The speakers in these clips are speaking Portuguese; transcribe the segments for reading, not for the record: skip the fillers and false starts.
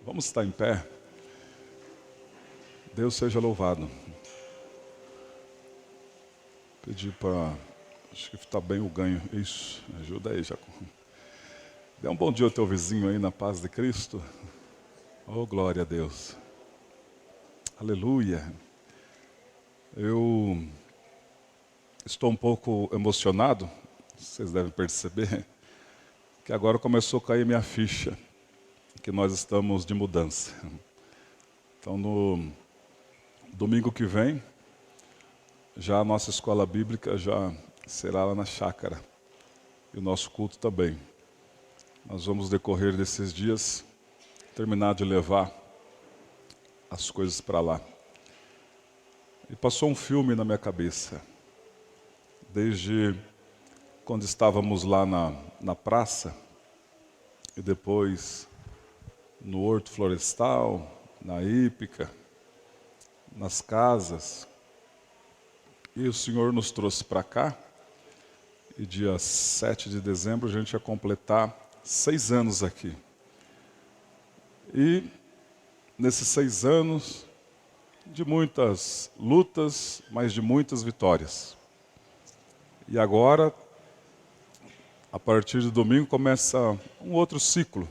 Vamos estar em pé. Deus seja louvado. Pedir para... Acho que está bem o ganho. Isso, ajuda aí, Jacob. Dê um bom dia ao teu vizinho aí na paz de Cristo. Oh, glória a Deus. Aleluia. Eu estou um pouco emocionado, vocês devem perceber, que agora começou a cair minha ficha, que nós estamos de mudança. Então, no domingo que vem, já a nossa escola bíblica já será lá na chácara. E o nosso culto também. Nós vamos decorrer desses dias, terminar de levar as coisas para lá. E passou um filme na minha cabeça. Desde quando estávamos lá na praça, e depois no Horto Florestal, na Hípica, nas casas. E o Senhor nos trouxe para cá, e dia 7 de dezembro a gente ia completar 6 anos aqui. E nesses 6 anos, de muitas lutas, mas de muitas vitórias. E agora, a partir de domingo, começa um outro ciclo.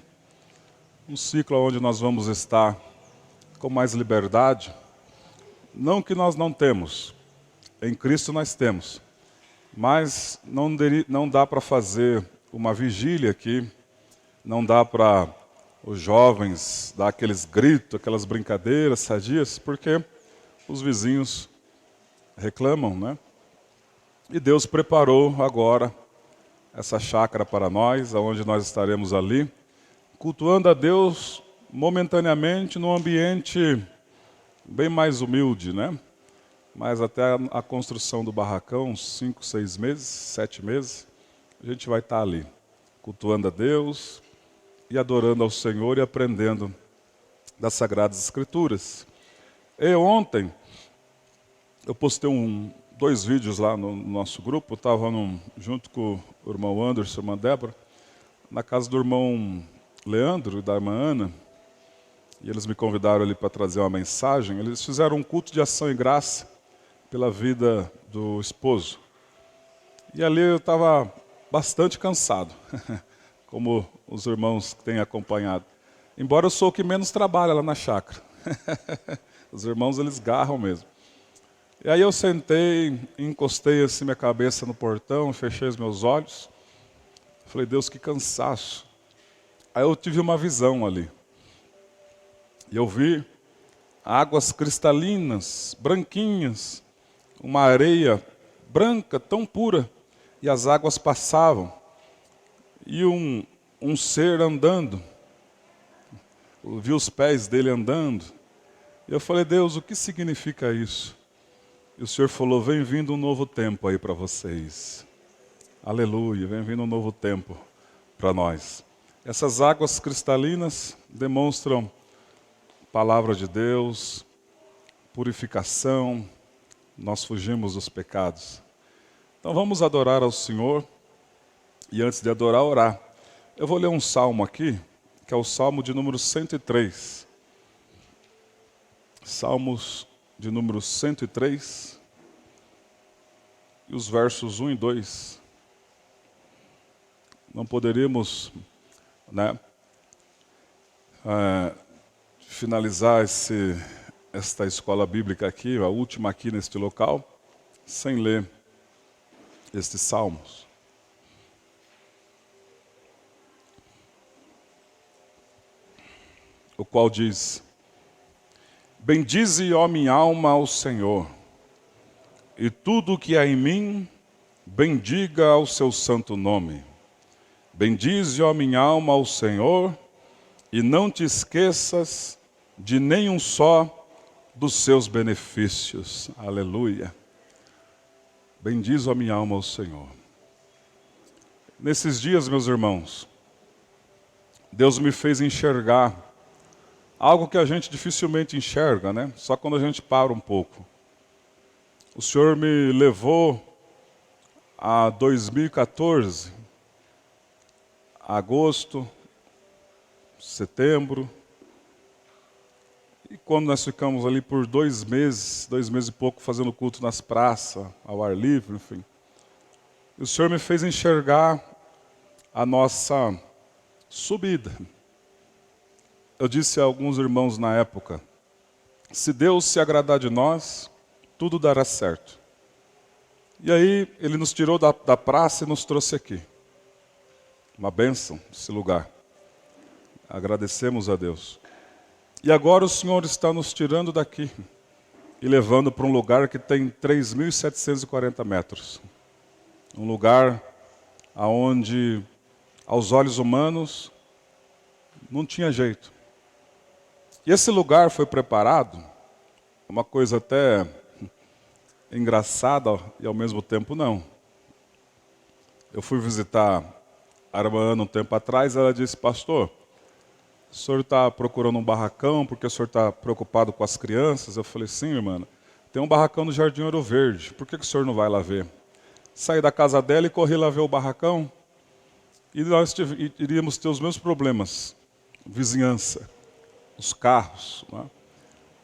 Um ciclo onde nós vamos estar com mais liberdade. Não que nós não temos, em Cristo nós temos. Mas não dá para fazer uma vigília aqui, não dá para os jovens dar aqueles gritos, aquelas brincadeiras sadias, porque os vizinhos reclamam, né? E Deus preparou agora essa chácara para nós, onde nós estaremos ali, cultuando a Deus momentaneamente num ambiente bem mais humilde, né? Mas até a construção do barracão, uns 5, 6 meses, 7 meses, a gente vai estar ali, cultuando a Deus e adorando ao Senhor e aprendendo das Sagradas Escrituras. E ontem, eu postei 2 vídeos lá no nosso grupo, estava junto com o irmão Anderson e a irmã Débora, na casa do irmão Leandro e da irmã Ana, e eles me convidaram ali para trazer uma mensagem. Eles fizeram um culto de ação e graça pela vida do esposo. E ali eu estava bastante cansado, como os irmãos que têm acompanhado. Embora eu sou o que menos trabalha lá na chácara. Os irmãos, eles garram mesmo. E aí eu sentei, encostei assim minha cabeça no portão, fechei os meus olhos. Falei, Deus, que cansaço. Aí eu tive uma visão ali. E eu vi águas cristalinas, branquinhas, uma areia branca, tão pura, e as águas passavam, e um ser andando, eu vi os pés dele andando, e eu falei, Deus, o que significa isso? E o Senhor falou, vem vindo um novo tempo aí para vocês, aleluia, vem vindo um novo tempo para nós. Essas águas cristalinas demonstram palavra de Deus, purificação, nós fugimos dos pecados. Então vamos adorar ao Senhor e antes de adorar, orar. Eu vou ler um salmo aqui, que é o salmo de número 103. Salmos de número 103 e os versos 1 e 2. Não poderíamos, né, finalizar esta escola bíblica aqui, a última aqui neste local, sem ler estes salmos. O qual diz, bendize, ó minha alma, ao Senhor, e tudo o que há em mim, bendiga ao seu santo nome. Bendize, ó minha alma, ao Senhor, e não te esqueças de nenhum só dos seus benefícios. Aleluia. Bendize a minha alma ao Senhor. Nesses dias, meus irmãos, Deus me fez enxergar algo que a gente dificilmente enxerga, né? Só quando a gente para um pouco. O Senhor me levou a 2014, agosto, setembro, quando nós ficamos ali por 2 meses e pouco, fazendo culto nas praças, ao ar livre, enfim. E o Senhor me fez enxergar a nossa subida. Eu disse a alguns irmãos na época, se Deus se agradar de nós, tudo dará certo. E aí Ele nos tirou da praça e nos trouxe aqui. Uma bênção esse lugar. Agradecemos a Deus. E agora o Senhor está nos tirando daqui e levando para um lugar que tem 3.740 metros. Um lugar onde, aos olhos humanos, não tinha jeito. E esse lugar foi preparado, uma coisa até engraçada e ao mesmo tempo não. Eu fui visitar a irmã Ana um tempo atrás, ela disse, pastor, o senhor está procurando um barracão porque o senhor está preocupado com as crianças? Eu falei, sim, irmã, tem um barracão no Jardim Ouro Verde, por que o senhor não vai lá ver? Saí da casa dela e corri lá ver o barracão e nós iríamos ter os mesmos problemas, vizinhança, os carros. Né?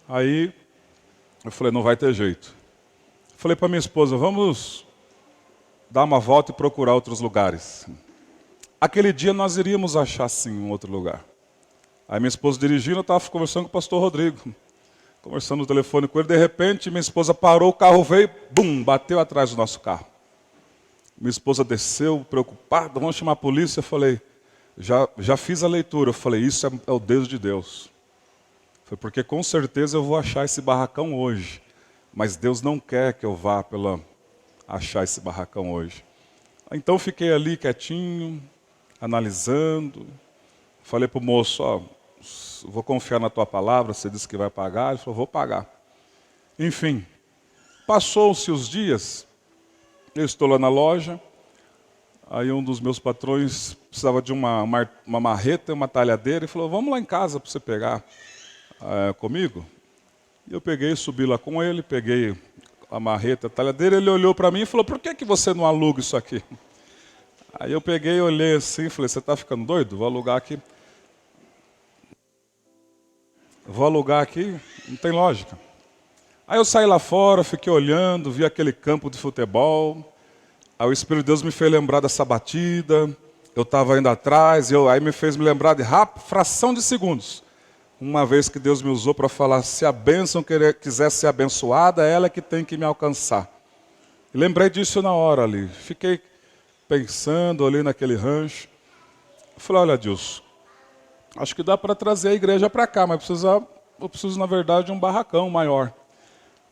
Aí eu falei, não vai ter jeito. Falei para minha esposa, vamos dar uma volta e procurar outros lugares. Aquele dia nós iríamos achar sim um outro lugar. Aí minha esposa dirigindo, eu estava conversando com o pastor Rodrigo. Conversando no telefone com ele, de repente minha esposa parou, o carro veio, bum, bateu atrás do nosso carro. Minha esposa desceu, preocupada, vamos chamar a polícia. Eu falei, já fiz a leitura. Eu falei, isso é o dedo de Deus. Foi porque com certeza eu vou achar esse barracão hoje. Mas Deus não quer que eu vá achar esse barracão hoje. Então fiquei ali quietinho, analisando. Falei para o moço, ó, vou confiar na tua palavra, você disse que vai pagar. Ele falou, vou pagar. Enfim, passou-se os dias, eu estou lá na loja, aí um dos meus patrões precisava de uma marreta e uma talhadeira, e falou, vamos lá em casa para você pegar comigo. E eu peguei, subi lá com ele, peguei a marreta, a talhadeira, ele olhou para mim e falou, por que você não aluga isso aqui? Aí eu peguei, olhei assim e falei, você está ficando doido? Vou alugar aqui. Não tem lógica. Aí eu saí lá fora, fiquei olhando, vi aquele campo de futebol. Aí o Espírito de Deus me fez lembrar dessa batida. Eu estava indo atrás, aí me fez me lembrar de fração de segundos. Uma vez que Deus me usou para falar, se a bênção quiser ser abençoada, é ela que tem que me alcançar. E lembrei disso na hora ali. Fiquei pensando ali naquele rancho. Eu falei, olha, Deus, acho que dá para trazer a igreja para cá, mas eu preciso, na verdade, de um barracão maior.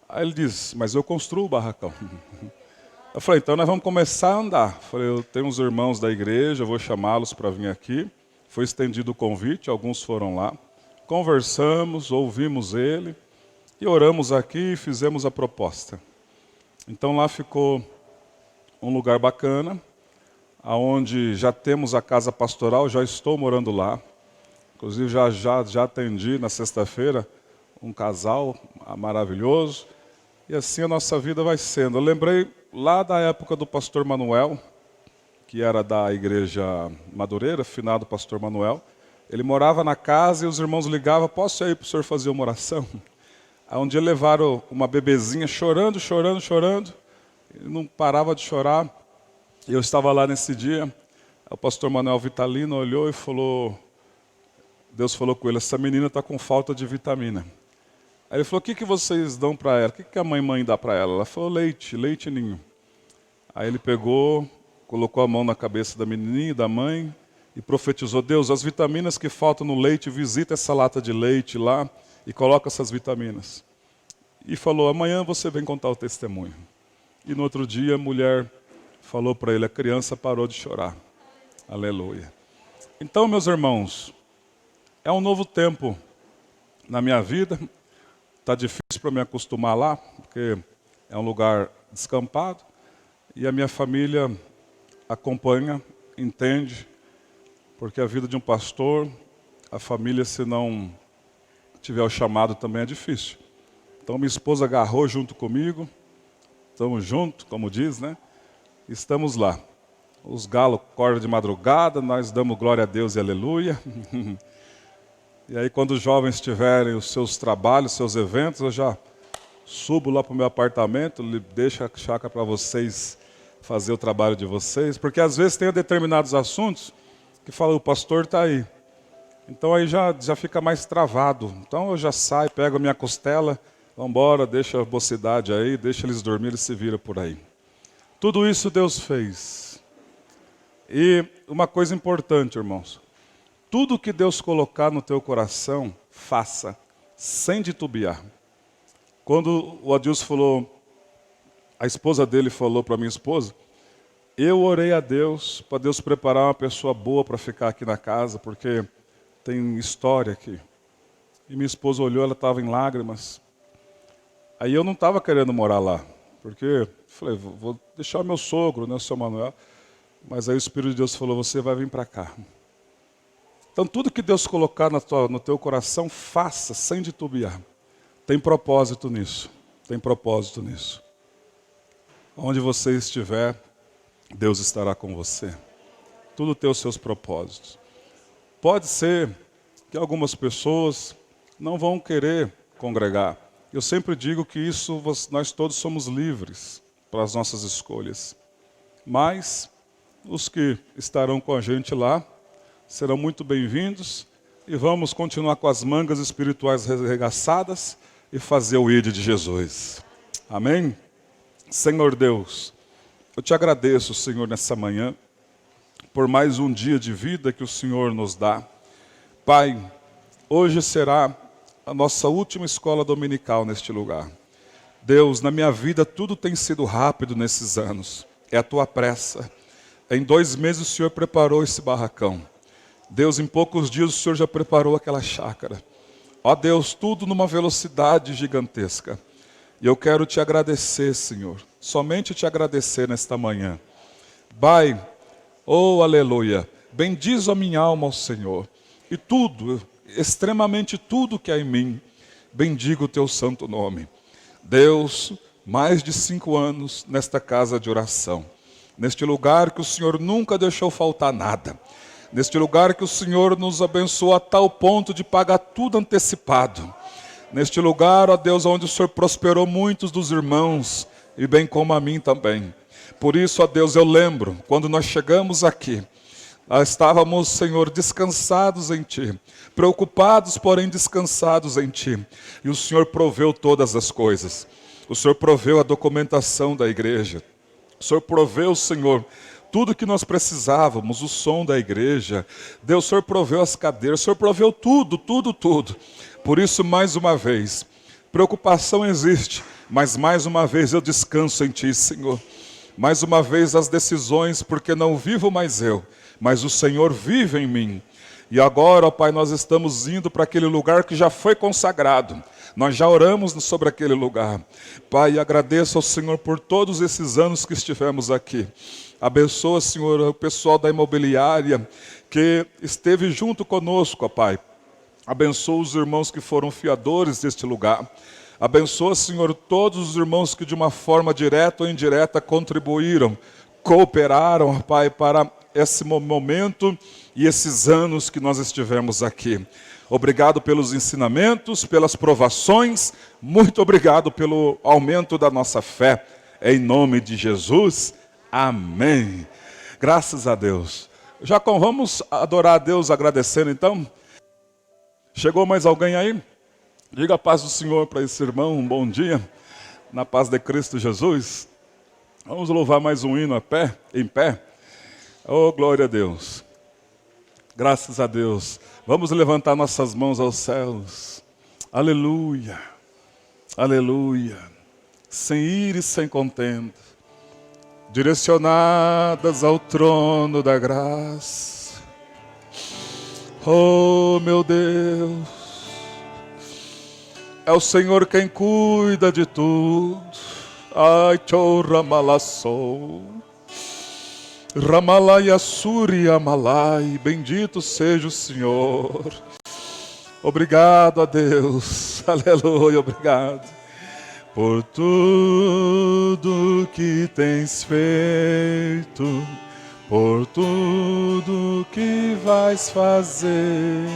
Aí ele disse, mas eu construo o barracão. Eu falei, então nós vamos começar a andar. Eu falei, eu tenho uns irmãos da igreja, eu vou chamá-los para vir aqui. Foi estendido o convite, alguns foram lá. Conversamos, ouvimos ele, e oramos aqui e fizemos a proposta. Então lá ficou um lugar bacana, onde já temos a casa pastoral, já estou morando lá. Inclusive já atendi na sexta-feira um casal maravilhoso. E assim a nossa vida vai sendo. Eu lembrei lá da época do pastor Manuel, que era da igreja Madureira, finado pastor Manuel. Ele morava na casa e os irmãos ligavam, posso ir para o senhor fazer uma oração? Aí um dia levaram uma bebezinha chorando. Ele não parava de chorar. E eu estava lá nesse dia. O pastor Manuel Vitalino olhou e falou, Deus falou com ele, essa menina está com falta de vitamina. Aí ele falou, o que vocês dão para ela? O que a mãe dá para ela? Ela falou, leite ninho. Aí ele pegou, colocou a mão na cabeça da menininha e da mãe e profetizou, Deus, as vitaminas que faltam no leite, visita essa lata de leite lá e coloca essas vitaminas. E falou, amanhã você vem contar o testemunho. E no outro dia a mulher falou para ele, a criança parou de chorar. Aleluia. Então, meus irmãos, é um novo tempo na minha vida. Está difícil para me acostumar lá, porque é um lugar descampado. E a minha família acompanha, entende, porque a vida de um pastor, a família, se não tiver o chamado, também é difícil. Então minha esposa agarrou junto comigo, estamos juntos, como diz, né? Estamos lá. Os galos acordam de madrugada, nós damos glória a Deus e aleluia. E aí quando os jovens tiverem os seus trabalhos, seus eventos, eu já subo lá para o meu apartamento, deixo a chácara para vocês fazer o trabalho de vocês, porque às vezes tem determinados assuntos que falam, o pastor está aí. Então aí já fica mais travado. Então eu já saio, pego a minha costela, vamos embora, deixa a mocidade aí, deixa eles dormir, eles se viram por aí. Tudo isso Deus fez. E uma coisa importante, irmãos, tudo que Deus colocar no teu coração, faça, sem titubear. Quando o Adilson falou, a esposa dele falou para minha esposa, eu orei a Deus para Deus preparar uma pessoa boa para ficar aqui na casa, porque tem história aqui. E minha esposa olhou, ela estava em lágrimas. Aí eu não estava querendo morar lá, porque falei, vou deixar o meu sogro, né, o seu Manuel. Mas aí o Espírito de Deus falou, você vai vir para cá. Então tudo que Deus colocar no teu coração, faça sem titubear. Tem propósito nisso, tem propósito nisso. Onde você estiver, Deus estará com você. Tudo tem os seus propósitos. Pode ser que algumas pessoas não vão querer congregar. Eu sempre digo que isso, nós todos somos livres para as nossas escolhas. Mas os que estarão com a gente lá serão muito bem-vindos e vamos continuar com as mangas espirituais arregaçadas e fazer o ID de Jesus. Amém? Senhor Deus, eu te agradeço, Senhor, nessa manhã, por mais um dia de vida que o Senhor nos dá. Pai, hoje será a nossa última escola dominical neste lugar. Deus, na minha vida tudo tem sido rápido nesses anos. É a tua pressa. Em 2 meses o Senhor preparou esse barracão. Deus, em poucos dias o Senhor já preparou aquela chácara. Ó Deus, tudo numa velocidade gigantesca. E eu quero te agradecer, Senhor. Somente te agradecer nesta manhã. Pai, oh aleluia, bendizo a minha alma ao Senhor. E tudo, extremamente tudo que há em mim, bendigo o teu santo nome. Deus, mais de 5 anos nesta casa de oração. Neste lugar que o Senhor nunca deixou faltar nada. Neste lugar que o Senhor nos abençoou a tal ponto de pagar tudo antecipado. Neste lugar, ó Deus, onde o Senhor prosperou muitos dos irmãos, e bem como a mim também. Por isso, ó Deus, eu lembro, quando nós chegamos aqui, nós estávamos, Senhor, descansados em Ti, preocupados, porém descansados em Ti. E o Senhor proveu todas as coisas. O Senhor proveu a documentação da igreja. O Senhor proveu, Senhor, tudo que nós precisávamos, o som da igreja. Deus, o Senhor proveu as cadeiras, o Senhor proveu tudo, tudo, tudo. Por isso, mais uma vez, preocupação existe, mas mais uma vez eu descanso em Ti, Senhor. Mais uma vez as decisões, porque não vivo mais eu, mas o Senhor vive em mim. E agora, ó Pai, nós estamos indo para aquele lugar que já foi consagrado. Nós já oramos sobre aquele lugar. Pai, agradeço ao Senhor por todos esses anos que estivemos aqui. Abençoa, Senhor, o pessoal da imobiliária que esteve junto conosco, ó Pai. Abençoa os irmãos que foram fiadores deste lugar. Abençoa, Senhor, todos os irmãos que de uma forma direta ou indireta contribuíram, cooperaram, ó Pai, para esse momento e esses anos que nós estivemos aqui. Obrigado pelos ensinamentos, pelas provações, muito obrigado pelo aumento da nossa fé. Em nome de Jesus, amém. Graças a Deus. Jacom, vamos adorar a Deus agradecendo então? Chegou mais alguém aí? Diga a paz do Senhor para esse irmão, um bom dia, na paz de Cristo Jesus. Vamos louvar mais um hino em pé. Oh, glória a Deus. Graças a Deus. Vamos levantar nossas mãos aos céus. Aleluia. Aleluia. Sem ira e sem contenda, direcionadas ao trono da graça. Oh, meu Deus. É o Senhor quem cuida de tudo. Ai, chorramalassou. Ramalai Suri Amalai, bendito seja o Senhor. Obrigado a Deus, aleluia, obrigado por tudo que tens feito, por tudo que vais fazer.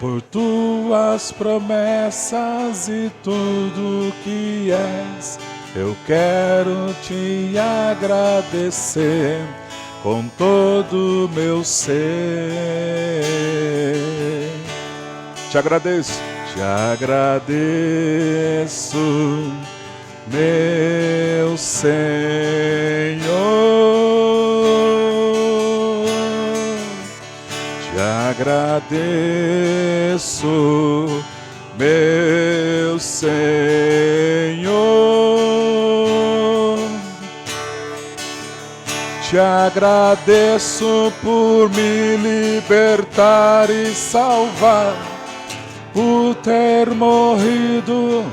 por tuas promessas e tudo que és. Eu quero te agradecer com todo o meu ser. Te agradeço, meu Senhor. Te agradeço, meu Senhor. Te agradeço por me libertar e salvar, por ter morrido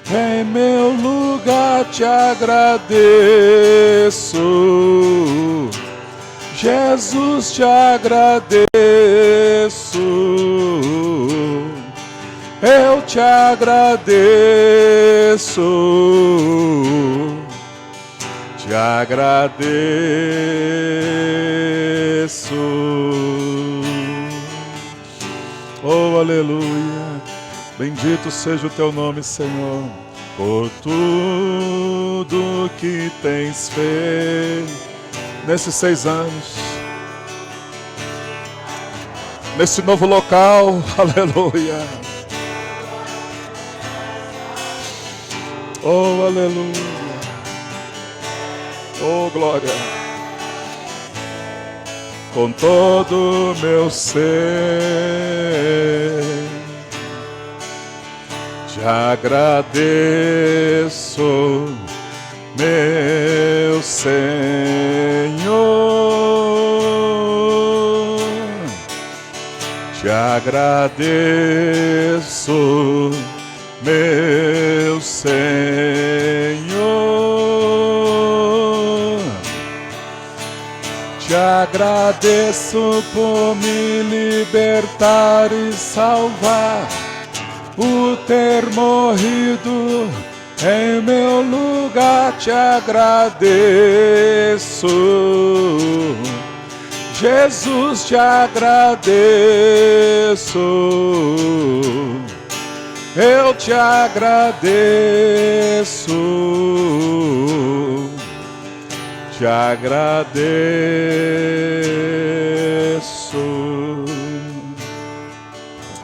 em meu lugar. Te agradeço, Jesus, te agradeço. Eu te agradeço, te agradeço. Oh, aleluia. Bendito seja o teu nome, Senhor, por tudo que tens feito nesses 6 anos, nesse novo local. Aleluia. Oh, aleluia. Oh, glória. Com todo meu ser te agradeço, meu Senhor. Te agradeço, meu Senhor. Te agradeço por me libertar e salvar, por ter morrido em meu lugar. Te agradeço, Jesus, te agradeço. Eu te agradeço, te agradeço.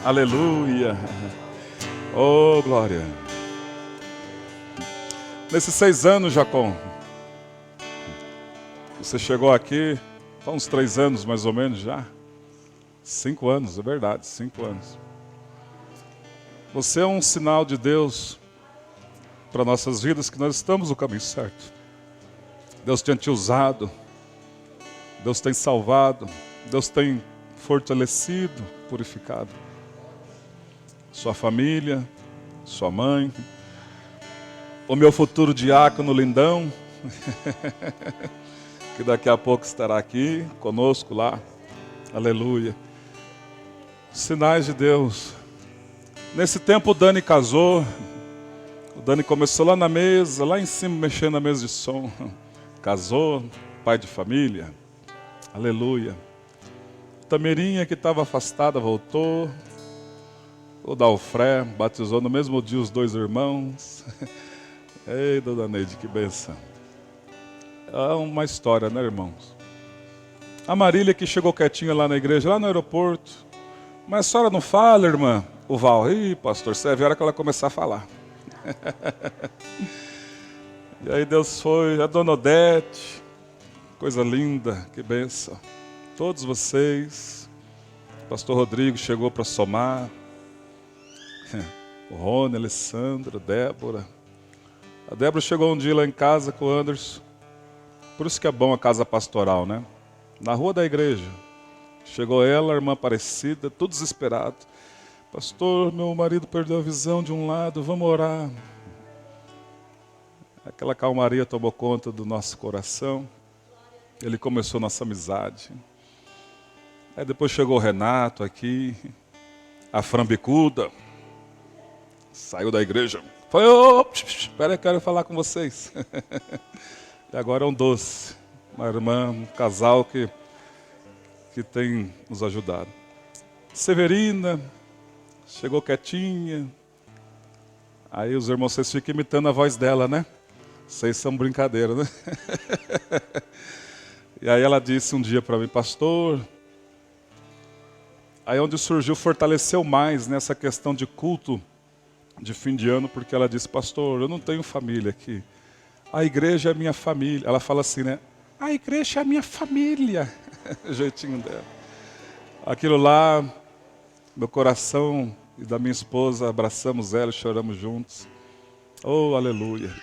Aleluia. Oh, glória. Nesses 6 anos, Jacó, você chegou aqui, há uns 3 anos mais ou menos já. 5 anos, é verdade, 5 anos. Você é um sinal de Deus para nossas vidas, que nós estamos no caminho certo. Deus tem te usado, Deus tem salvado, Deus tem fortalecido, purificado sua família, sua mãe, o meu futuro diácono lindão, que daqui a pouco estará aqui conosco lá. Aleluia. Sinais de Deus. Nesse tempo o Dani casou. O Dani começou lá na mesa, lá em cima, mexendo na mesa de som. Casou, pai de família. Aleluia. Tameirinha, que estava afastada, voltou. O Dalfré batizou no mesmo dia os 2 irmãos. Ei, dona Neide, que bênção. É uma história, né, irmãos? A Marília, que chegou quietinha lá na igreja, lá no aeroporto. Mas a senhora não fala, irmã? O Val, ih, pastor, você vê a hora que ela começar a falar. E aí Deus foi, a dona Odete, coisa linda, que bênção. Todos vocês, o pastor Rodrigo chegou para somar, o Rony, a Alessandra, a Débora. A Débora chegou um dia lá em casa com o Anderson. Por isso que é bom a casa pastoral, né? Na rua da igreja. Chegou ela, a irmã Aparecida, tudo desesperado. Pastor, meu marido perdeu a visão de um lado, vamos orar. Aquela calmaria tomou conta do nosso coração. Ele começou nossa amizade. Aí depois chegou o Renato aqui, a Frambicuda, saiu da igreja. Foi, espera aí, quero falar com vocês. E agora é um doce, uma irmã, um casal que tem nos ajudado. Severina, chegou quietinha. Aí os irmãos, vocês ficam imitando a voz dela, né? Vocês são brincadeira, né? E aí ela disse um dia para mim, pastor... Aí onde surgiu, fortaleceu mais nessa questão de culto de fim de ano, porque ela disse, pastor, eu não tenho família aqui. A igreja é minha família. Ela fala assim, né? A igreja é a minha família. O jeitinho dela. Aquilo lá, meu coração e da minha esposa, abraçamos ela e choramos juntos. Oh, aleluia.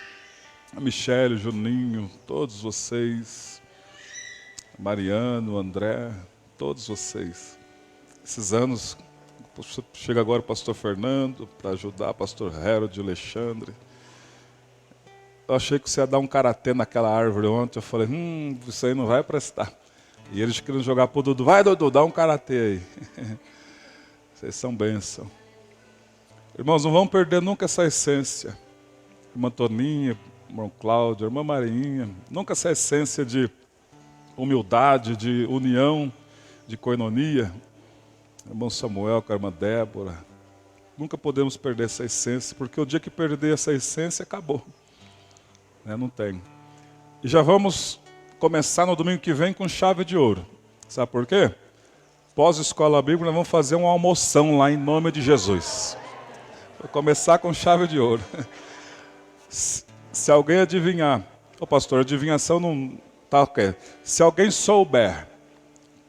A Michele, o Juninho, todos vocês, Mariano, o André, todos vocês. Esses anos, chega agora o pastor Fernando para ajudar, o pastor Harold, o Alexandre. Eu achei que você ia dar um karatê naquela árvore ontem. Eu falei, isso aí não vai prestar. E eles queriam jogar pro Dudu. Vai, Dudu, dá um karatê aí. Vocês são bênção. Irmãos, não vamos perder nunca essa essência. Irmã Toninha, irmão Cláudio, irmã Marinha. Nunca essa essência de humildade, de união, de coinonia. Irmão Samuel com a irmã Débora. Nunca podemos perder essa essência, porque o dia que perder essa essência, acabou. Não tem. E já vamos começar no domingo que vem com chave de ouro. Sabe por quê? Pós-escola bíblica, nós vamos fazer uma almoção lá em nome de Jesus. Vou começar com chave de ouro. Se alguém adivinhar, pastor, a adivinhação não está ok. Se alguém souber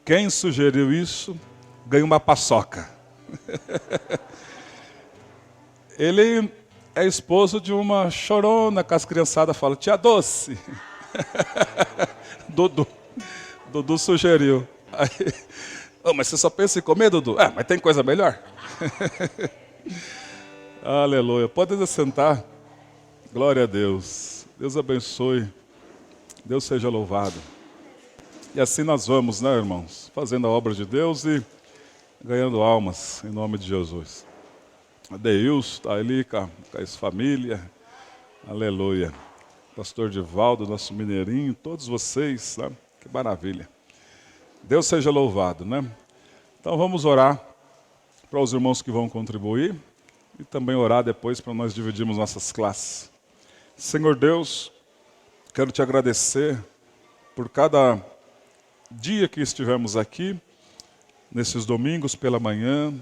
quem sugeriu isso, ganha uma paçoca. Ele é esposo de uma chorona que as criançadas falam, tia Doce. Dudu sugeriu. Aí, mas você só pensa em comer, Dudu? Mas tem coisa melhor. Aleluia. Pode sentar. Glória a Deus. Deus abençoe. Deus seja louvado. E assim nós vamos, né, irmãos? Fazendo a obra de Deus e ganhando almas, em nome de Jesus. Deus está ali com a família. Aleluia. Pastor Divaldo, nosso mineirinho, todos vocês, né? Que maravilha. Deus seja louvado, né? Então vamos orar para os irmãos que vão contribuir e também orar depois para nós dividirmos nossas classes. Senhor Deus, quero te agradecer por cada dia que estivemos aqui, nesses domingos pela manhã.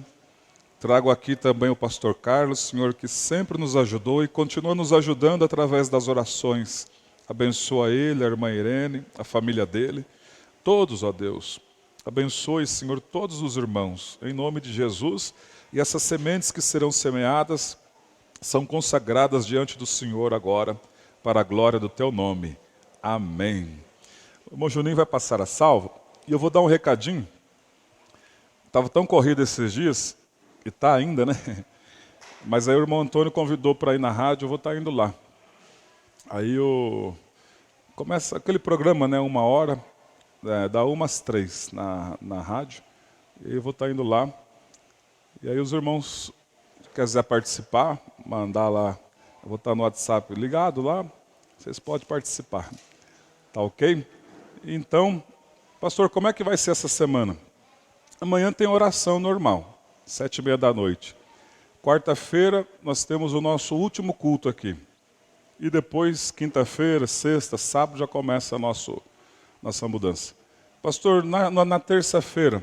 Trago aqui também o pastor Carlos, Senhor, que sempre nos ajudou e continua nos ajudando através das orações. Abençoa ele, a irmã Irene, a família dele, todos, ó Deus. Abençoe, Senhor, todos os irmãos, em nome de Jesus. E essas sementes que serão semeadas são consagradas diante do Senhor agora, para a glória do teu nome. Amém. O irmão Juninho vai passar a salva e eu vou dar um recadinho. Estava tão corrido esses dias, e está ainda, né? Mas aí o irmão Antônio convidou para ir na rádio, eu vou estar indo lá. Aí começa aquele programa, né? 1 hora, dá 1 às 3 na rádio, e eu vou estar indo lá. E aí os irmãos, se quiser participar, mandar lá, eu vou estar no WhatsApp ligado lá, vocês podem participar. Tá ok? Então, pastor, como é que vai ser essa semana? Amanhã tem oração normal, 7h30 da noite. Quarta-feira nós temos o nosso último culto aqui. E depois, quinta-feira, sexta, sábado, já começa a nossa mudança. Pastor, na terça-feira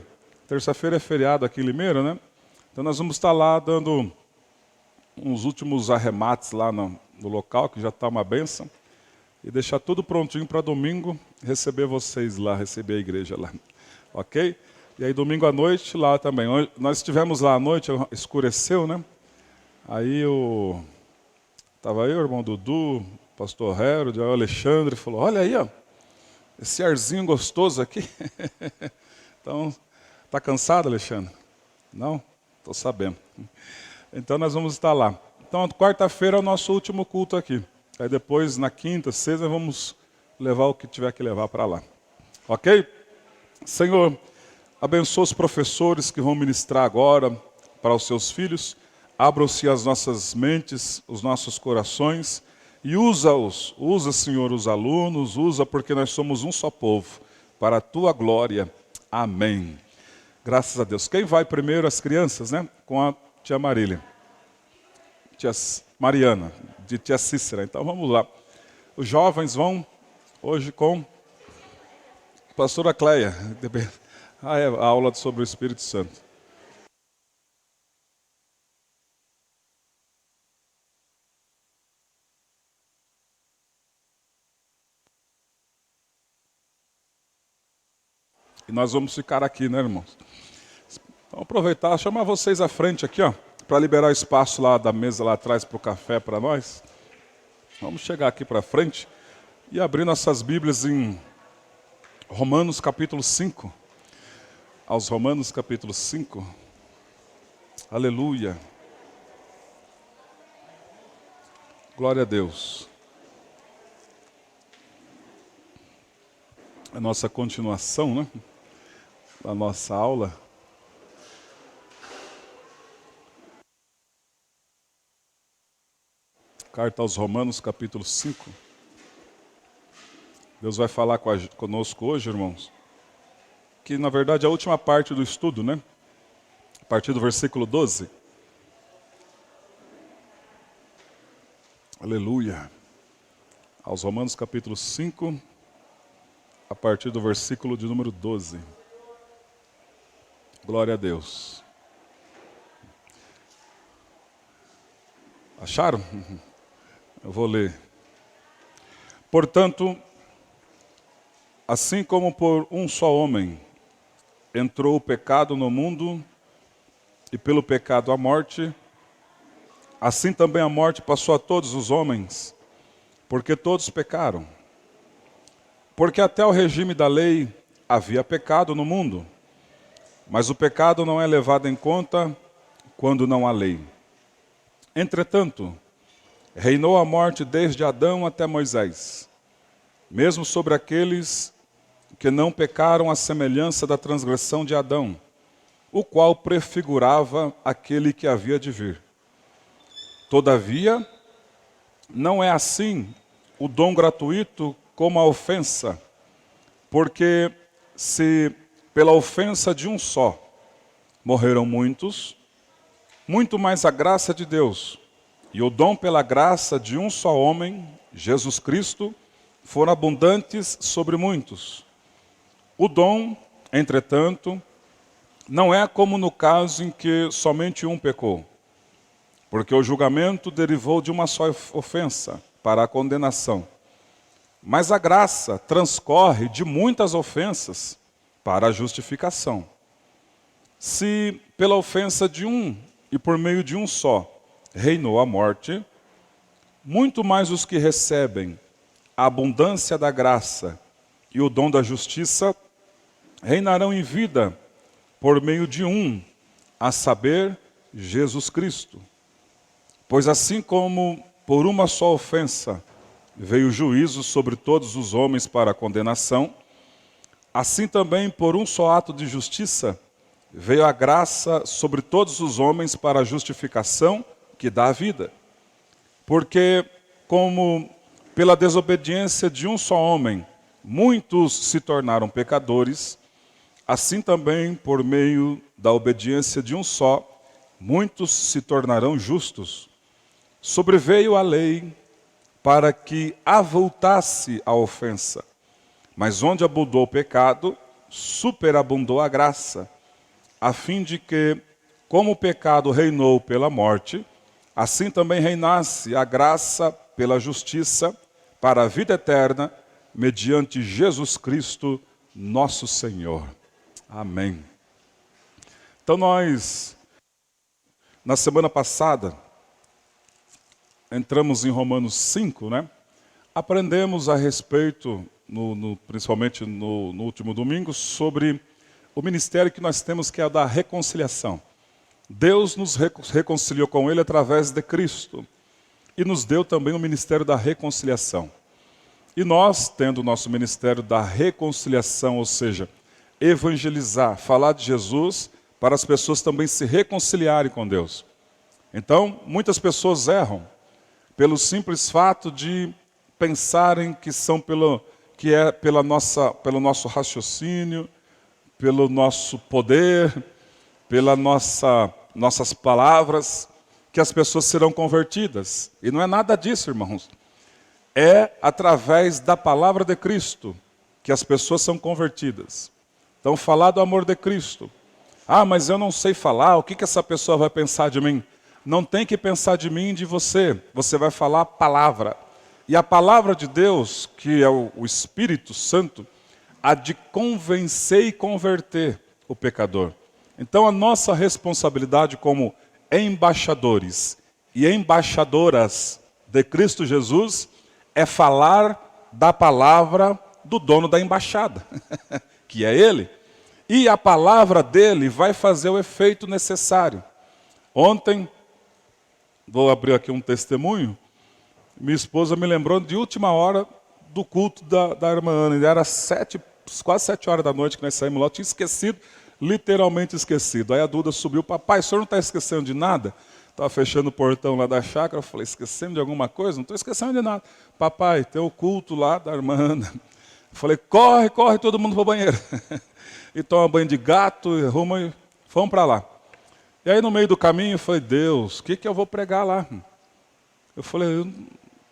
é feriado aqui em Limeira, né? Então nós vamos estar lá dando uns últimos arremates lá no local, que já está uma bênção. E deixar tudo prontinho para domingo, receber vocês lá, receber a igreja lá. Ok? E aí domingo à noite lá também. Nós estivemos lá à noite, escureceu, né? Aí estava aí o irmão Dudu, o pastor Harold, o Alexandre, falou, olha aí, ó, esse arzinho gostoso aqui. Então, está cansado, Alexandre? Não? Estou sabendo. Então nós vamos estar lá. Então, quarta-feira é o nosso último culto aqui. Aí depois, na quinta, sexta, vamos levar o que tiver que levar para lá. Ok? Senhor, abençoa os professores que vão ministrar agora para os seus filhos. Abram-se as nossas mentes, os nossos corações e usa-os. Usa, Senhor, os alunos, usa porque nós somos um só povo. Para a tua glória. Amém. Graças a Deus. Quem vai primeiro? As crianças, né? Com tia Marília, tia Mariana, de tia Cícera. Então vamos lá. Os jovens vão hoje com a pastora Cleia. É a aula sobre o Espírito Santo. E nós vamos ficar aqui, né, irmãos? Então, aproveitar, chamar vocês à frente aqui, ó, para liberar espaço lá da mesa lá atrás para o café para nós. Vamos chegar aqui para frente e abrir nossas Bíblias em Romanos capítulo 5. Aos Romanos capítulo 5. Aleluia. Glória a Deus. A nossa continuação, né? Da nossa aula. Carta aos Romanos, capítulo 5. Deus vai falar conosco hoje, irmãos, que na verdade é a última parte do estudo, né? A partir do versículo 12. Aleluia. Aos Romanos, capítulo 5, a partir do versículo de número 12. Glória a Deus. Acharam? Eu vou ler. Portanto, assim como por um só homem entrou o pecado no mundo, e pelo pecado a morte, assim também a morte passou a todos os homens, porque todos pecaram. Porque até o regime da lei havia pecado no mundo, mas o pecado não é levado em conta quando não há lei. Entretanto, reinou a morte desde Adão até Moisés, mesmo sobre aqueles que não pecaram à semelhança da transgressão de Adão, o qual prefigurava aquele que havia de vir. Todavia, não é assim o dom gratuito como a ofensa, porque se pela ofensa de um só morreram muitos, muito mais a graça de Deus e o dom pela graça de um só homem, Jesus Cristo, foram abundantes sobre muitos. O dom, entretanto, não é como no caso em que somente um pecou, porque o julgamento derivou de uma só ofensa para a condenação. Mas a graça transcorre de muitas ofensas para a justificação. Se pela ofensa de um e por meio de um só reinou a morte, muito mais os que recebem a abundância da graça e o dom da justiça reinarão em vida por meio de um, a saber, Jesus Cristo. Pois assim como por uma só ofensa veio o juízo sobre todos os homens para a condenação, assim também por um só ato de justiça veio a graça sobre todos os homens para a justificação que dá a vida. Porque como pela desobediência de um só homem muitos se tornaram pecadores, assim também por meio da obediência de um só muitos se tornarão justos. Sobreveio a lei para que avultasse a ofensa. Mas onde abundou o pecado, superabundou a graça, a fim de que, como o pecado reinou pela morte, assim também reinasse a graça pela justiça para a vida eterna, mediante Jesus Cristo, nosso Senhor. Amém. Então nós, na semana passada, entramos em Romanos 5, né? Aprendemos a respeito, principalmente no último domingo, sobre o ministério que nós temos, que é o da reconciliação. Deus nos reconciliou com Ele através de Cristo e nos deu também o ministério da reconciliação. E nós, tendo o nosso ministério da reconciliação, ou seja, evangelizar, falar de Jesus, para as pessoas também se reconciliarem com Deus. Então, muitas pessoas erram pelo simples fato de pensarem que são pelo nosso raciocínio, pelo nosso poder, pela nossa nossas palavras, que as pessoas serão convertidas. E não é nada disso, irmãos. É através da palavra de Cristo que as pessoas são convertidas. Então, falar do amor de Cristo. Ah, mas eu não sei falar, o que essa pessoa vai pensar de mim? Não tem que pensar de mim e de você. Você vai falar a palavra. E a palavra de Deus, que é o Espírito Santo, há de convencer e converter o pecador. Então a nossa responsabilidade como embaixadores e embaixadoras de Cristo Jesus é falar da palavra do dono da embaixada, que é Ele. E a palavra dele vai fazer o efeito necessário. Ontem, vou abrir aqui um testemunho, minha esposa me lembrou de última hora do culto da irmã Ana. Era quase 7 horas da noite que nós saímos lá. Eu tinha esquecido, literalmente esquecido. Aí a Duda subiu. Papai, o senhor não está esquecendo de nada? Estava fechando o portão lá da chácara. Eu falei, esquecendo de alguma coisa? Não estou esquecendo de nada. Papai, tem o culto lá da irmã Ana. Eu falei, corre, corre, todo mundo para o banheiro. E toma banho de gato, e arruma e vamos para lá. E aí no meio do caminho eu falei, Deus, o que eu vou pregar lá? Eu falei,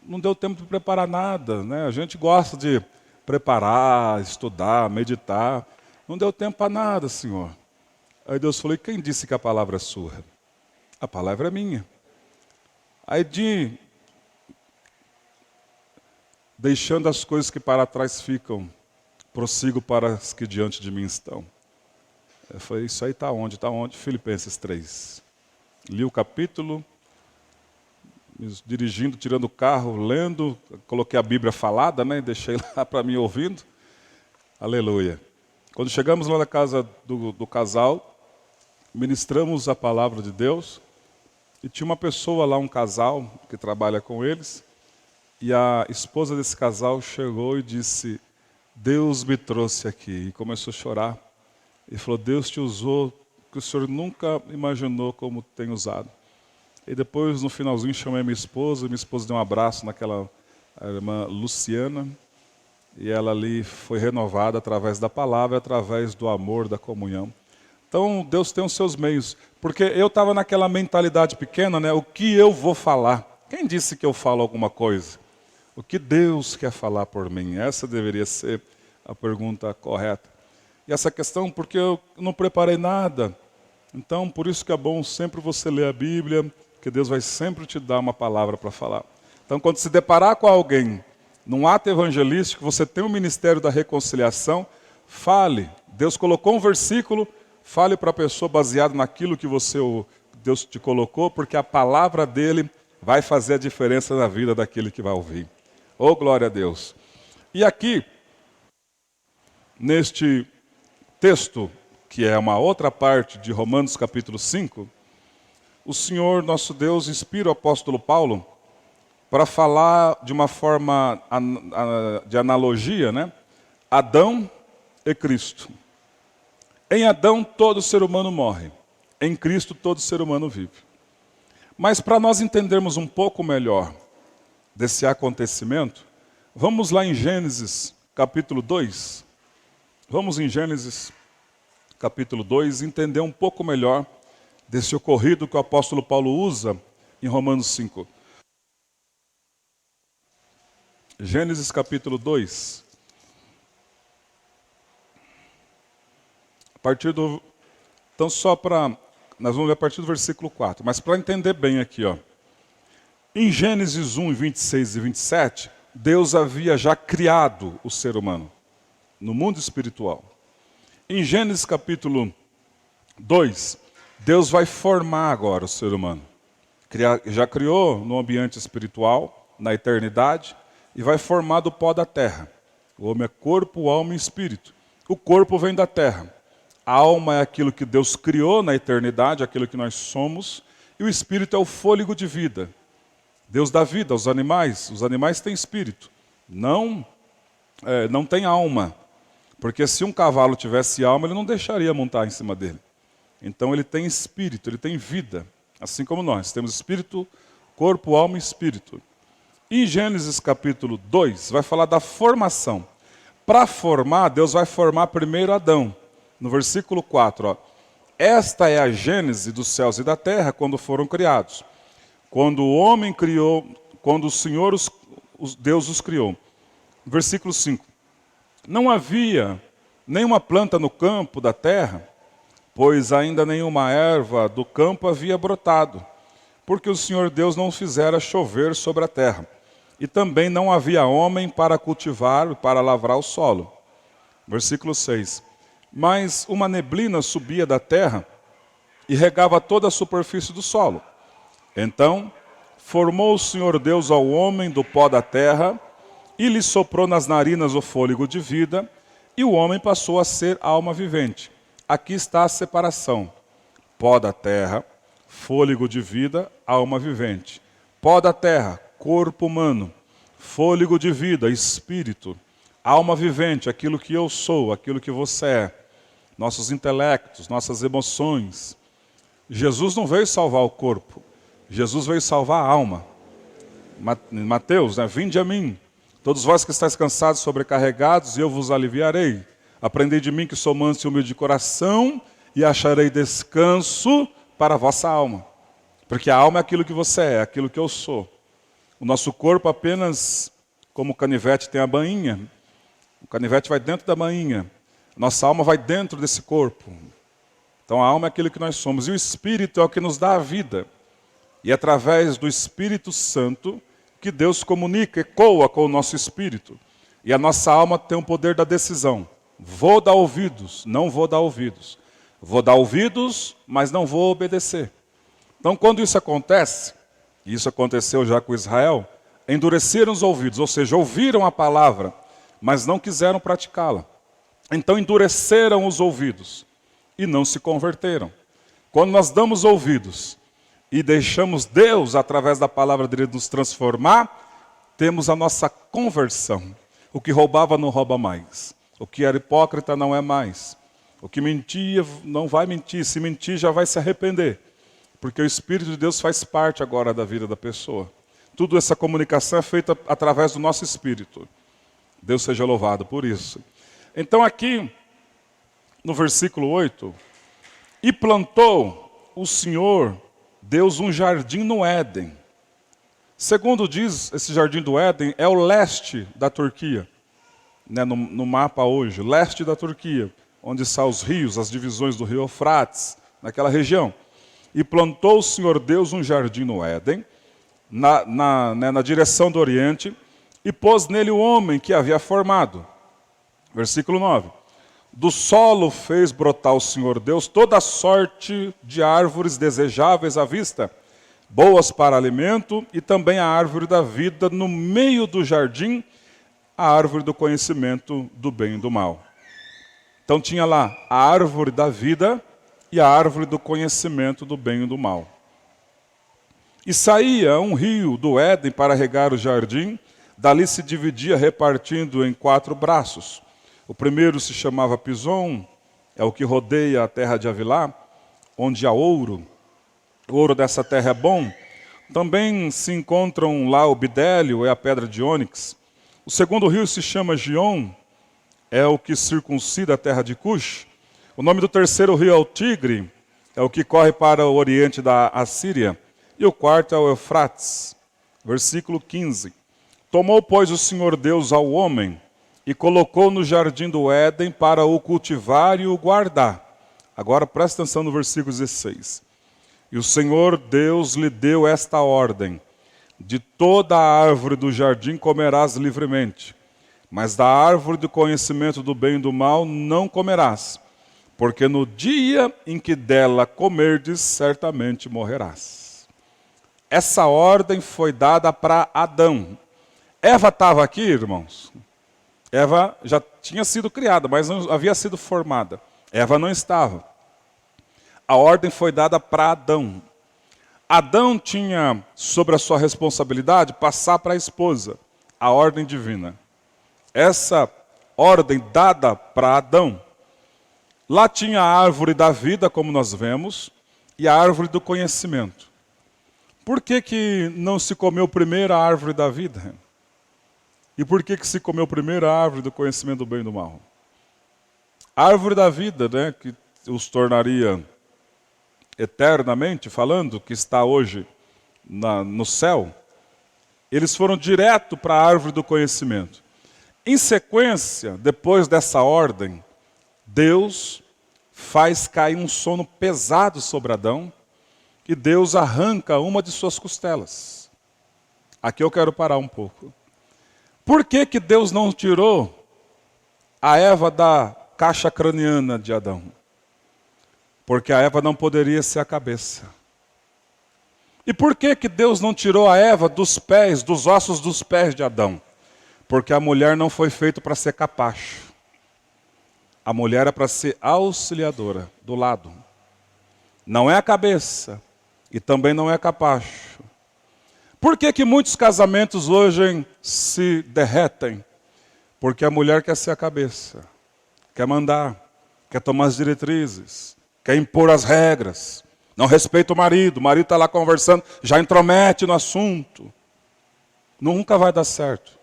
não deu tempo de preparar nada, né? A gente gosta de preparar, estudar, meditar. Não deu tempo para nada, Senhor. Aí Deus falou, e quem disse que a palavra é sua? A palavra é minha. Aí deixando as coisas que para trás ficam, prossigo para as que diante de mim estão. Eu falei, isso aí está onde? Está onde? Filipenses 3. Li o capítulo, me dirigindo, tirando o carro, lendo, coloquei a Bíblia falada, né? Deixei lá para mim ouvindo. Aleluia. Quando chegamos lá na casa do casal, ministramos a palavra de Deus, e tinha uma pessoa lá, um casal, que trabalha com eles, e a esposa desse casal chegou e disse, Deus me trouxe aqui, e começou a chorar. E falou, Deus te usou, que o senhor nunca imaginou como tem usado. E depois, no finalzinho, chamei minha esposa deu um abraço naquela irmã Luciana, e ela ali foi renovada através da palavra, através do amor, da comunhão. Então, Deus tem os seus meios, porque eu estava naquela mentalidade pequena, né? O que eu vou falar? Quem disse que eu falo alguma coisa? O que Deus quer falar por mim? Essa deveria ser a pergunta correta. E essa questão, porque eu não preparei nada. Então, por isso que é bom sempre você ler a Bíblia, que Deus vai sempre te dar uma palavra para falar. Então, quando se deparar com alguém, num ato evangelístico, você tem o ministério da reconciliação, fale. Deus colocou um versículo, fale para a pessoa baseado naquilo que Deus te colocou, porque a palavra dele vai fazer a diferença na vida daquele que vai ouvir. Oh, glória a Deus. E aqui, neste texto, que é uma outra parte de Romanos capítulo 5, o Senhor, nosso Deus, inspira o apóstolo Paulo para falar de uma forma de analogia, né? Adão e Cristo. Em Adão, todo ser humano morre. Em Cristo, todo ser humano vive. Mas para nós entendermos um pouco melhor desse acontecimento, vamos lá em Gênesis capítulo 2. Vamos em Gênesis capítulo 2 entender um pouco melhor desse ocorrido que o apóstolo Paulo usa em Romanos 5. Gênesis capítulo 2. Então nós vamos ler a partir do versículo 4, mas para entender bem aqui, ó. Em Gênesis 1, 26 e 27, Deus havia já criado o ser humano no mundo espiritual. Em Gênesis capítulo 2, Deus vai formar agora o ser humano. Já criou no ambiente espiritual, na eternidade, e vai formar do pó da terra. O homem é corpo, alma e espírito. O corpo vem da terra. A alma é aquilo que Deus criou na eternidade, aquilo que nós somos, e o espírito é o fôlego de vida. Deus dá vida aos animais. Os animais têm espírito. Não tem alma. Porque se um cavalo tivesse alma, ele não deixaria montar em cima dele. Então ele tem espírito, ele tem vida. Assim como nós. Temos espírito, corpo, alma e espírito. Em Gênesis capítulo 2, vai falar da formação. Para formar, Deus vai formar primeiro Adão. No versículo 4, ó. Esta é a gênese dos céus e da terra quando foram criados. Quando o homem criou, quando o Senhor, Deus os criou. Versículo 5. Não havia nenhuma planta no campo da terra, pois ainda nenhuma erva do campo havia brotado, porque o Senhor Deus não fizera chover sobre a terra. E também não havia homem para cultivar, para lavrar o solo. Versículo 6. Mas uma neblina subia da terra e regava toda a superfície do solo. Então formou o Senhor Deus ao homem do pó da terra e lhe soprou nas narinas o fôlego de vida, e o homem passou a ser alma vivente. Aqui está a separação. Pó da terra, fôlego de vida, alma vivente. Pó da terra, corpo humano. Fôlego de vida, espírito. Alma vivente, aquilo que eu sou, aquilo que você é. Nossos intelectos, nossas emoções. Jesus não veio salvar o corpo. Jesus veio salvar a alma. Mateus, vinde a mim, todos vós que estáis cansados e sobrecarregados, e eu vos aliviarei. Aprendei de mim que sou manso e humilde de coração, e acharei descanso para a vossa alma. Porque a alma é aquilo que você é, aquilo que eu sou. O nosso corpo apenas, como o canivete tem a bainha, o canivete vai dentro da bainha. Nossa alma vai dentro desse corpo. Então a alma é aquilo que nós somos. E o Espírito é o que nos dá a vida. E é através do Espírito Santo que Deus comunica, ecoa com o nosso espírito. E a nossa alma tem o poder da decisão. Vou dar ouvidos, não vou dar ouvidos. Vou dar ouvidos, mas não vou obedecer. Então quando isso acontece, e isso aconteceu já com Israel, endureceram os ouvidos, ou seja, ouviram a palavra, mas não quiseram praticá-la. Então endureceram os ouvidos e não se converteram. Quando nós damos ouvidos e deixamos Deus, através da palavra dele, nos transformar, temos a nossa conversão. O que roubava não rouba mais. O que era hipócrita não é mais. O que mentia não vai mentir. Se mentir, já vai se arrepender. Porque o Espírito de Deus faz parte agora da vida da pessoa. Tudo essa comunicação é feita através do nosso espírito. Deus seja louvado por isso. Então aqui, no versículo 8, e plantou o Senhor Deus um jardim no Éden. Segundo diz, esse jardim do Éden é o leste da Turquia. No mapa hoje, leste da Turquia, onde são os rios, as divisões do rio Eufrates, naquela região. E plantou o Senhor Deus um jardim no Éden, na direção do Oriente, e pôs nele o homem que havia formado. Versículo 9. Do solo fez brotar o Senhor Deus toda sorte de árvores desejáveis à vista, boas para alimento, e também a árvore da vida no meio do jardim, a árvore do conhecimento do bem e do mal. Então tinha lá a árvore da vida e a árvore do conhecimento do bem e do mal. E saía um rio do Éden para regar o jardim, dali se dividia repartindo em 4 braços. O primeiro se chamava Pison, é o que rodeia a terra de Avilá, onde há ouro. O ouro dessa terra é bom. Também se encontram lá o bidélio, é a pedra de ônix. O segundo rio se chama Gion, é o que circuncida a terra de Cush. O nome do terceiro rio é o Tigre, é o que corre para o oriente da Assíria. E o quarto é o Eufrates. Versículo 15. Tomou, pois, o Senhor Deus ao homem e colocou no jardim do Éden para o cultivar e o guardar. Agora presta atenção no versículo 16. E o Senhor Deus lhe deu esta ordem: de toda a árvore do jardim comerás livremente, mas da árvore do conhecimento do bem e do mal não comerás, porque no dia em que dela comerdes, certamente morrerás. Essa ordem foi dada para Adão. Eva estava aqui, irmãos? Eva já tinha sido criada, mas não havia sido formada. Eva não estava. A ordem foi dada para Adão. Adão tinha sobre a sua responsabilidade passar para a esposa a ordem divina. Essa ordem dada para Adão. Lá tinha a árvore da vida, como nós vemos, e a árvore do conhecimento. Por que não se comeu primeiro a árvore da vida? E por que se comeu primeiro a árvore do conhecimento do bem e do mal? A árvore da vida, que os tornaria eternamente falando, que está hoje no céu, eles foram direto para a árvore do conhecimento. Em sequência, depois dessa ordem, Deus faz cair um sono pesado sobre Adão e Deus arranca uma de suas costelas. Aqui eu quero parar um pouco. Por que que Deus não tirou a Eva da caixa craniana de Adão? Porque a Eva não poderia ser a cabeça. E por que que Deus não tirou a Eva dos pés, dos ossos dos pés de Adão? Porque a mulher não foi feita para ser capacho. A mulher é para ser auxiliadora, do lado. Não é a cabeça e também não é capacho. Por que que muitos casamentos hoje se derretem? Porque a mulher quer ser a cabeça, quer mandar, quer tomar as diretrizes, quer impor as regras, não respeita o marido está lá conversando, já intromete no assunto. Nunca vai dar certo.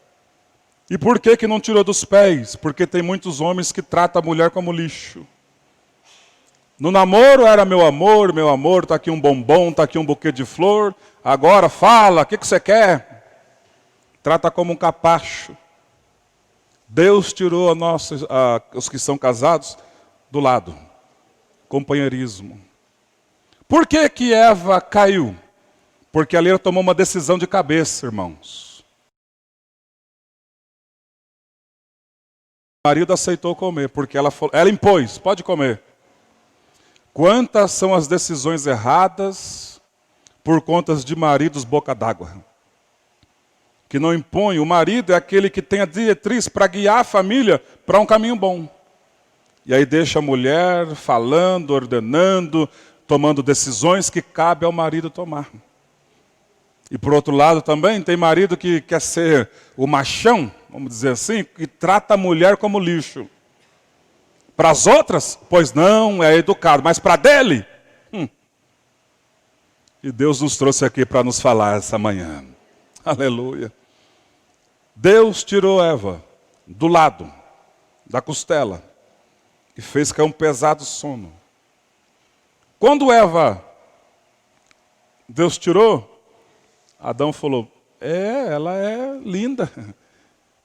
E por que que não tirou dos pés? Porque tem muitos homens que tratam a mulher como lixo. No namoro era meu amor, está aqui um bombom, está aqui um buquê de flor, agora fala, o que você quer? Trata como um capacho. Deus tirou os que são casados do lado. Companheirismo. Por que que Eva caiu? Porque ali ela tomou uma decisão de cabeça, irmãos. O marido aceitou comer, porque ela impôs, pode comer. Quantas são as decisões erradas por conta de maridos boca d'água? Que não impõe. O marido é aquele que tem a diretriz para guiar a família para um caminho bom. E aí deixa a mulher falando, ordenando, tomando decisões que cabe ao marido tomar. E por outro lado também tem marido que quer ser o machão, vamos dizer assim, e trata a mulher como lixo. Para as outras, pois não, é educado, mas para dele, E Deus nos trouxe aqui para nos falar essa manhã. Aleluia. Deus tirou Eva do lado, da costela, e fez cair um pesado sono. Quando Deus tirou, Adão falou, ela é linda.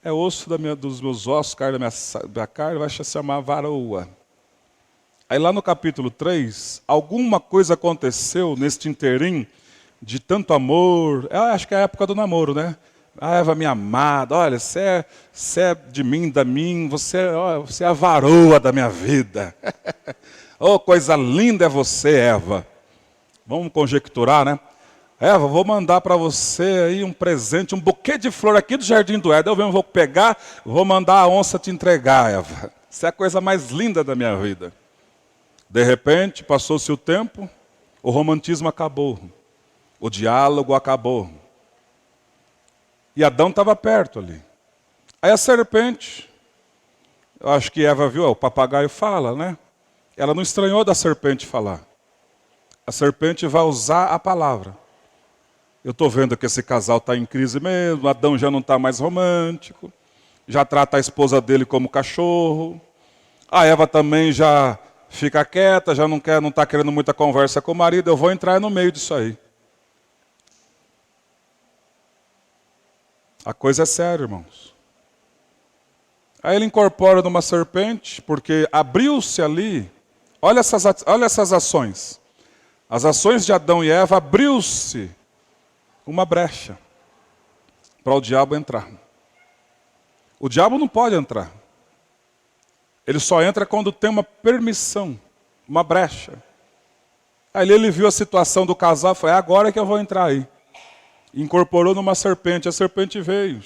É osso dos meus ossos, carne da minha carne, vai se chamar varoa. Aí lá no capítulo 3, alguma coisa aconteceu neste interim de tanto amor. Eu acho que é a época do namoro, né? Eva, minha amada, olha, você é de mim, da mim, você é a varoa da minha vida. Oh, coisa linda é você, Eva. Vamos conjecturar, né? Eva, vou mandar para você aí um presente, um buquê de flor aqui do Jardim do Éden. Eu mesmo vou pegar, vou mandar a onça te entregar, Eva. Isso é a coisa mais linda da minha vida. De repente, passou-se o tempo, o romantismo acabou, o diálogo acabou. E Adão estava perto ali. Aí a serpente, eu acho que Eva viu, o papagaio fala, né? Ela não estranhou da serpente falar. A serpente vai usar a palavra. Eu estou vendo que esse casal está em crise mesmo, Adão já não está mais romântico, já trata a esposa dele como cachorro. A Eva também já fica quieta, já não está querendo muita conversa com o marido, eu vou entrar no meio disso aí. A coisa é séria, irmãos. Aí ele incorpora numa serpente, porque abriu-se ali, olha essas ações. As ações de Adão e Eva, abriu-se uma brecha para o diabo entrar. O diabo não pode entrar. Ele só entra quando tem uma permissão, uma brecha. Aí ele viu a situação do casal e falou, é agora que eu vou entrar aí. Incorporou numa serpente, a serpente veio.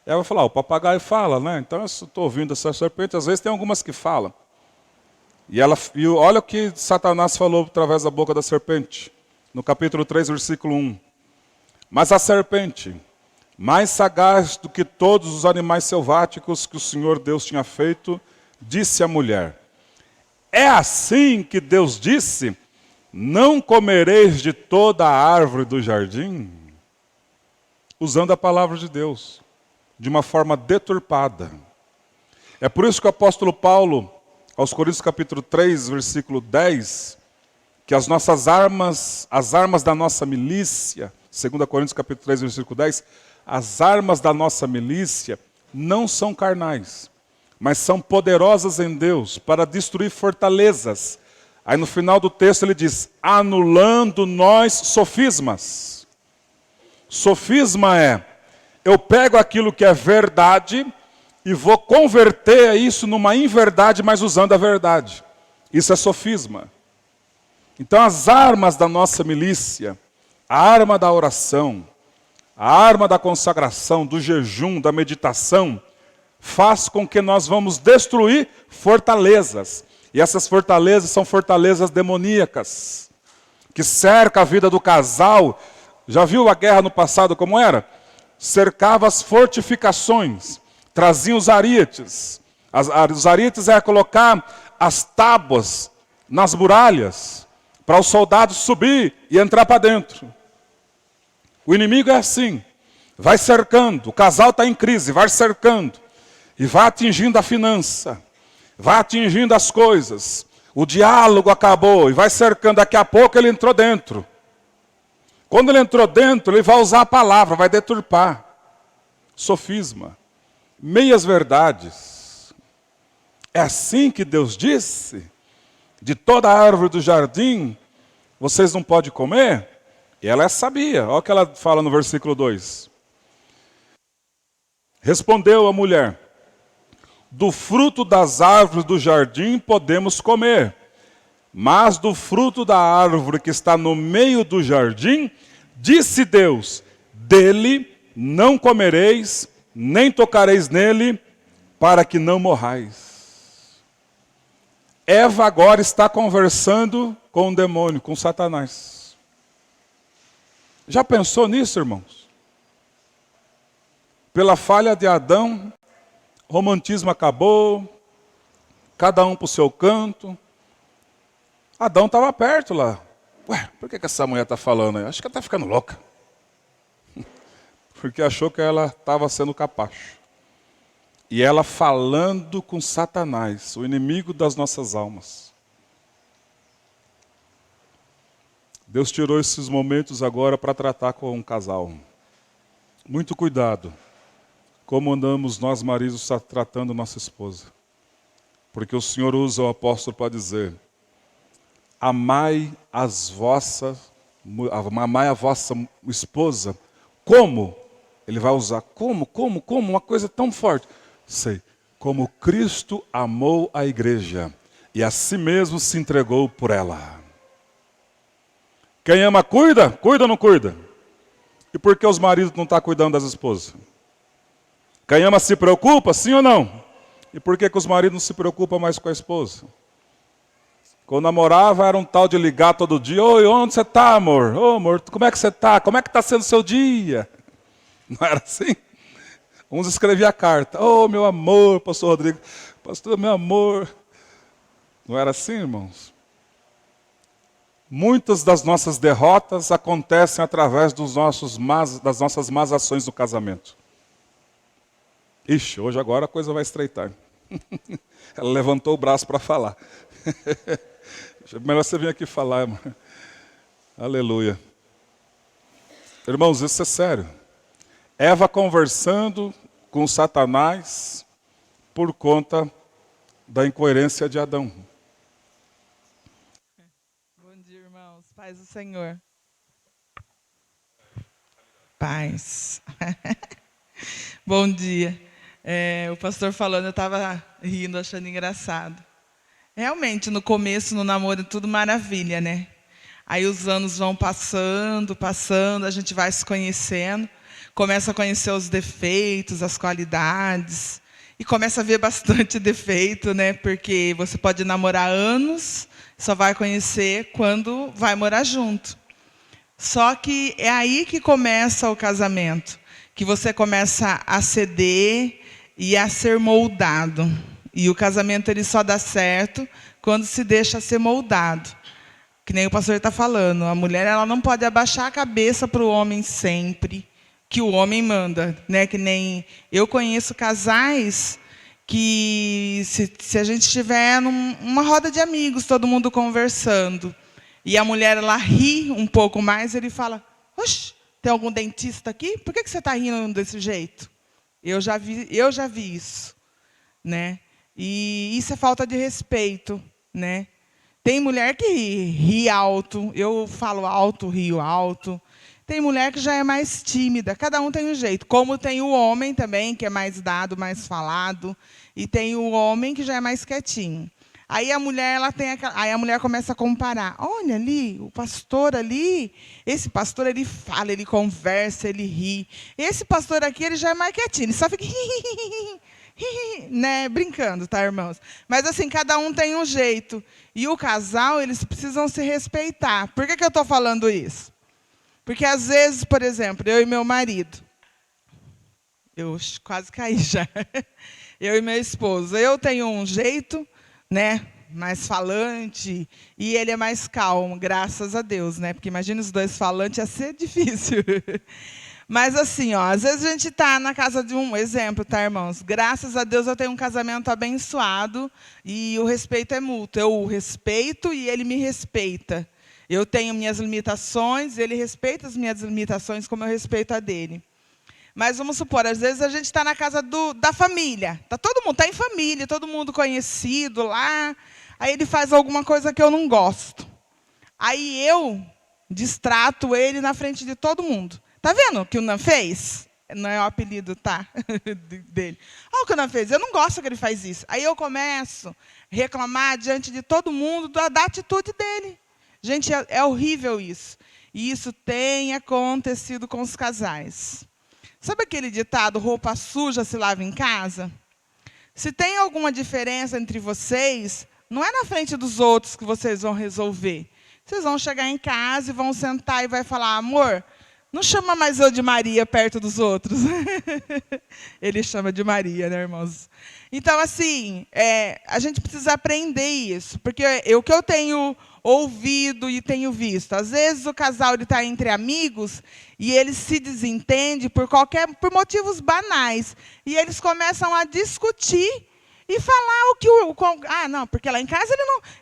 Ela vai falar, o papagaio fala, né? Então eu estou ouvindo essa serpente, às vezes tem algumas que falam. E olha o que Satanás falou através da boca da serpente. No capítulo 3, versículo 1. Mas a serpente, mais sagaz do que todos os animais selváticos que o Senhor Deus tinha feito, disse à mulher, é assim que Deus disse, não comereis de toda a árvore do jardim? Usando a palavra de Deus, de uma forma deturpada. É por isso que o apóstolo Paulo, aos Coríntios capítulo 3, versículo 10, que as nossas armas, as armas da nossa milícia, 2 Coríntios capítulo 3, versículo 10, as armas da nossa milícia não são carnais, mas são poderosas em Deus para destruir fortalezas. Aí no final do texto ele diz, anulando nós sofismas. Sofisma é, eu pego aquilo que é verdade e vou converter isso numa inverdade, mas usando a verdade. Isso é sofisma. Então as armas da nossa milícia, a arma da oração, a arma da consagração, do jejum, da meditação, faz com que nós vamos destruir fortalezas. E essas fortalezas são fortalezas demoníacas, que cercam a vida do casal. Já viu a guerra no passado como era? Cercava as fortificações, traziam os arietes. Os arietes era colocar as tábuas nas muralhas, para os soldados subir e entrar para dentro. O inimigo é assim, vai cercando, o casal está em crise, vai cercando, e vai atingindo a finança, vai atingindo as coisas, o diálogo acabou, e vai cercando, daqui a pouco ele entrou dentro. Quando ele entrou dentro, ele vai usar a palavra, vai deturpar. Sofisma, meias verdades. É assim que Deus disse, de toda a árvore do jardim, vocês não podem comer? E ela sabia, olha o que ela fala no versículo 2. Respondeu a mulher, do fruto das árvores do jardim podemos comer, mas do fruto da árvore que está no meio do jardim, disse Deus, dele não comereis, nem tocareis nele, para que não morrais. Eva agora está conversando com o demônio, com Satanás. Já pensou nisso, irmãos? Pela falha de Adão, o romantismo acabou, cada um para o seu canto. Adão estava perto lá. Ué, por que essa mulher está falando aí? Acho que ela está ficando louca. Porque achou que ela estava sendo capacho. E ela falando com Satanás, o inimigo das nossas almas. Deus tirou esses momentos agora para tratar com um casal. Muito cuidado. Como andamos nós maridos tratando nossa esposa. Porque o Senhor usa o apóstolo para dizer, amai a vossa esposa. Como? Ele vai usar como? Uma coisa tão forte. Sei, como Cristo amou a igreja e a si mesmo se entregou por ela. Quem ama cuida? Cuida ou não cuida? E por que os maridos não estão cuidando das esposas? Quem ama se preocupa, sim ou não? E por que os maridos não se preocupam mais com a esposa? Quando namorava era um tal de ligar todo dia. Oi, onde você está, amor? Ô, amor, como é que você está? Como é que está sendo o seu dia? Não era assim? Uns escreviam a carta. Oh, meu amor, pastor Rodrigo. Pastor, meu amor. Não era assim, irmãos? Muitas das nossas derrotas acontecem através das nossas más ações no casamento. Ixi, hoje agora a coisa vai estreitar. Ela levantou o braço para falar. Melhor você vir aqui falar, irmão. Aleluia. Irmãos, isso é sério. Eva conversando com Satanás por conta da incoerência de Adão. Bom dia, irmãos. Paz do Senhor. Paz. Bom dia. O pastor falando, eu estava rindo, achando engraçado. Realmente, no começo, no namoro, é tudo maravilha, né? Aí os anos vão passando, a gente vai se conhecendo, começa a conhecer os defeitos, as qualidades, e começa a ver bastante defeito, né? Porque você pode namorar anos, só vai conhecer quando vai morar junto. Só que é aí que começa o casamento, que você começa a ceder e a ser moldado. E o casamento ele só dá certo quando se deixa ser moldado. Que nem o pastor está falando, a mulher ela não pode abaixar a cabeça para o homem sempre, que o homem manda, né? Que nem eu conheço casais que se a gente estiver numa roda de amigos, todo mundo conversando, e a mulher ela ri um pouco mais, ele fala: oxe, tem algum dentista aqui? Por que você está rindo desse jeito? Eu já vi isso, né? E isso é falta de respeito, né? Tem mulher que ri alto, eu falo alto, rio alto. Tem mulher que já é mais tímida, cada um tem um jeito. Como tem o homem também, que é mais dado, mais falado, e tem o homem que já é mais quietinho. Aí a mulher, aí a mulher começa a comparar. Olha ali, o pastor ali, esse pastor ele fala, ele conversa, ele ri. Esse pastor aqui, ele já é mais quietinho, ele só fica né, brincando, tá, irmãos? Mas assim, cada um tem um jeito. E o casal, eles precisam se respeitar. Por que eu estou falando isso? Porque às vezes, por exemplo, eu e meu marido, eu quase caí já. Eu e meu esposo, eu tenho um jeito, né, mais falante, e ele é mais calmo, graças a Deus, né? Porque imagina os dois falantes, ia ser difícil. Mas assim, ó, às vezes a gente está na casa de um exemplo, tá, irmãos? Graças a Deus eu tenho um casamento abençoado e o respeito é mútuo. Eu o respeito e ele me respeita. Eu tenho minhas limitações, ele respeita as minhas limitações como eu respeito a dele. Mas vamos supor, às vezes a gente está na casa da família. Tá todo mundo, está em família, todo mundo conhecido lá. Aí ele faz alguma coisa que eu não gosto. Aí eu distrato ele na frente de todo mundo. Tá vendo o que o Nan fez? Não é o apelido, tá? Dele. Olha o que o Nan fez. Eu não gosto que ele faz isso. Aí eu começo a reclamar diante de todo mundo da atitude dele. Gente, é horrível isso. E isso tem acontecido com os casais. Sabe aquele ditado, roupa suja se lava em casa? Se tem alguma diferença entre vocês, não é na frente dos outros que vocês vão resolver. Vocês vão chegar em casa e vão sentar e vai falar: amor, não chama mais eu de Maria perto dos outros. Ele chama de Maria, né, irmãos? Então, assim, a gente precisa aprender isso. Porque o que eu tenho ouvido e tenho visto, às vezes o casal está entre amigos e eles se desentendem por motivos banais. E eles começam a discutir e falar não, porque lá em casa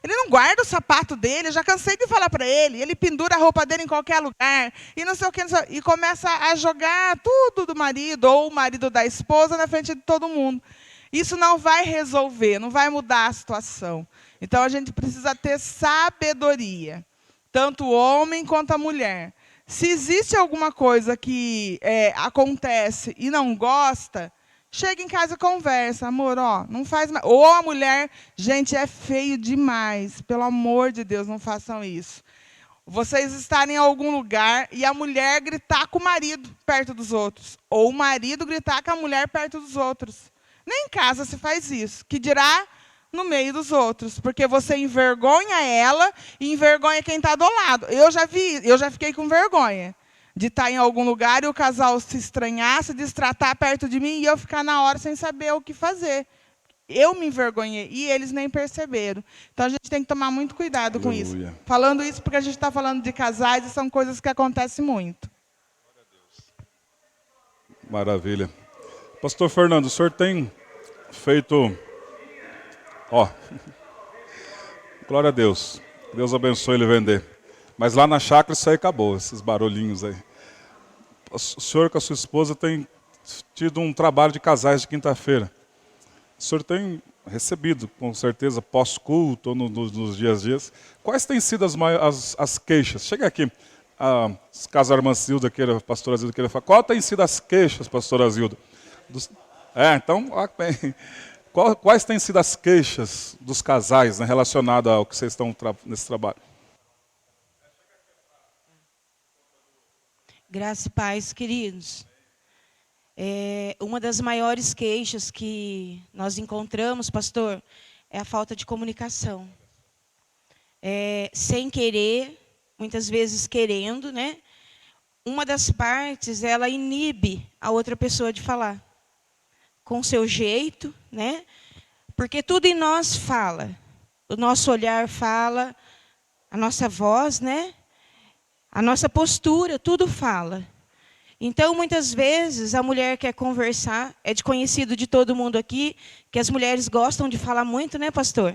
ele não guarda o sapato dele, eu já cansei de falar para ele, ele pendura a roupa dele em qualquer lugar, e não sei o que, e começa a jogar tudo do marido, ou o marido da esposa, na frente de todo mundo. Isso não vai resolver, não vai mudar a situação. Então, a gente precisa ter sabedoria, tanto o homem quanto a mulher. Se existe alguma coisa que acontece e não gosta, chega em casa e conversa. Amor, ó, não faz mais. Ou a mulher, gente, é feio demais. Pelo amor de Deus, não façam isso. Vocês estarem em algum lugar e a mulher gritar com o marido perto dos outros. Ou o marido gritar com a mulher perto dos outros. Nem em casa se faz isso. Que dirá no meio dos outros. Porque você envergonha ela e envergonha quem está do lado. Eu já fiquei com vergonha de estar em algum lugar e o casal se estranhar, se destratar perto de mim e eu ficar na hora sem saber o que fazer. Eu me envergonhei e eles nem perceberam. Então, a gente tem que tomar muito cuidado com isso. Falando isso porque a gente está falando de casais e são coisas que acontecem muito. Maravilha. Pastor Fernando, o senhor tem feito... Glória a Deus. Deus abençoe ele vender. Mas lá na chácara isso aí acabou, esses barulhinhos aí. O senhor com a sua esposa tem tido um trabalho de casais de quinta-feira. O senhor tem recebido, com certeza, pós-culto, ou nos dias. Quais têm sido as queixas? Chega aqui, caso a irmã Zilda queira, pastora Zilda queira falar. Qual tem sido as queixas, pastora Zilda? Então, bem. Quais têm sido as queixas dos casais, né, relacionadas ao que vocês estão nesse trabalho? Graça e paz, queridos. Uma das maiores queixas que nós encontramos, pastor, é a falta de comunicação. Sem querer, muitas vezes querendo, né? Uma das partes, ela inibe a outra pessoa de falar. Com o seu jeito, né? Porque tudo em nós fala. O nosso olhar fala, a nossa voz, né? A nossa postura, tudo fala. Então, muitas vezes, a mulher quer conversar, é de conhecido de todo mundo aqui, que as mulheres gostam de falar muito, né, pastor?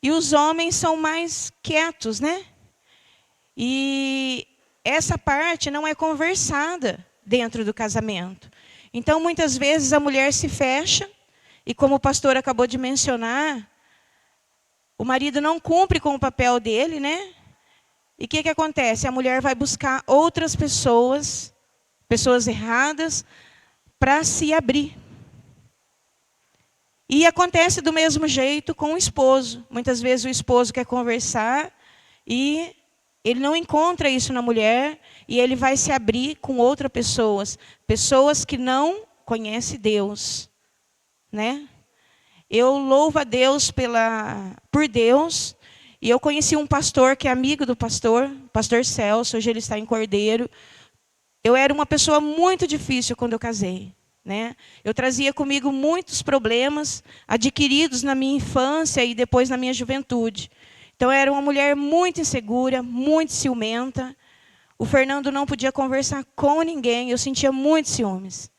E os homens são mais quietos, né? E essa parte não é conversada dentro do casamento. Então, muitas vezes, a mulher se fecha, e como o pastor acabou de mencionar, o marido não cumpre com o papel dele, né? E o que acontece? A mulher vai buscar outras pessoas, pessoas erradas, para se abrir. E acontece do mesmo jeito com o esposo. Muitas vezes o esposo quer conversar e ele não encontra isso na mulher e ele vai se abrir com outras pessoas. Pessoas que não conhecem Deus, né? Eu louvo a Deus por Deus. E eu conheci um pastor que é amigo do pastor Celso, hoje ele está em Cordeiro. Eu era uma pessoa muito difícil quando eu casei, né? Eu trazia comigo muitos problemas adquiridos na minha infância e depois na minha juventude. Então, eu era uma mulher muito insegura, muito ciumenta. O Fernando não podia conversar com ninguém, eu sentia muitos ciúmes.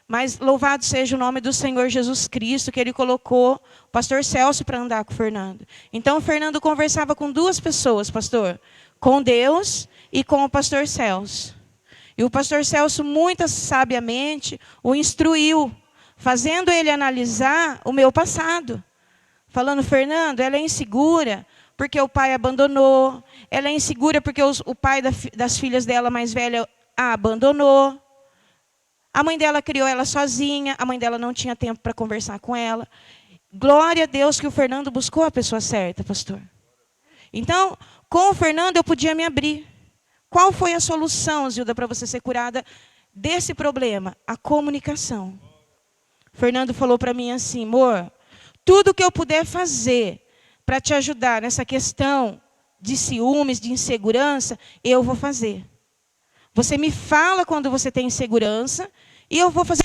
Mas louvado seja o nome do Senhor Jesus Cristo, que Ele colocou o pastor Celso para andar com o Fernando. Então, o Fernando conversava com duas pessoas, pastor. Com Deus e com o pastor Celso. E o pastor Celso, muito sabiamente, o instruiu, fazendo ele analisar o meu passado. Falando, Fernando, ela é insegura porque o pai abandonou. Ela é insegura porque o pai das filhas dela mais velha a abandonou. A mãe dela criou ela sozinha, a mãe dela não tinha tempo para conversar com ela. Glória a Deus que o Fernando buscou a pessoa certa, pastor. Então, com o Fernando eu podia me abrir. Qual foi a solução, Zilda, para você ser curada desse problema? A comunicação. O Fernando falou para mim assim, amor, tudo que eu puder fazer para te ajudar nessa questão de ciúmes, de insegurança, eu vou fazer. Você me fala quando você tem insegurança e eu vou fazer.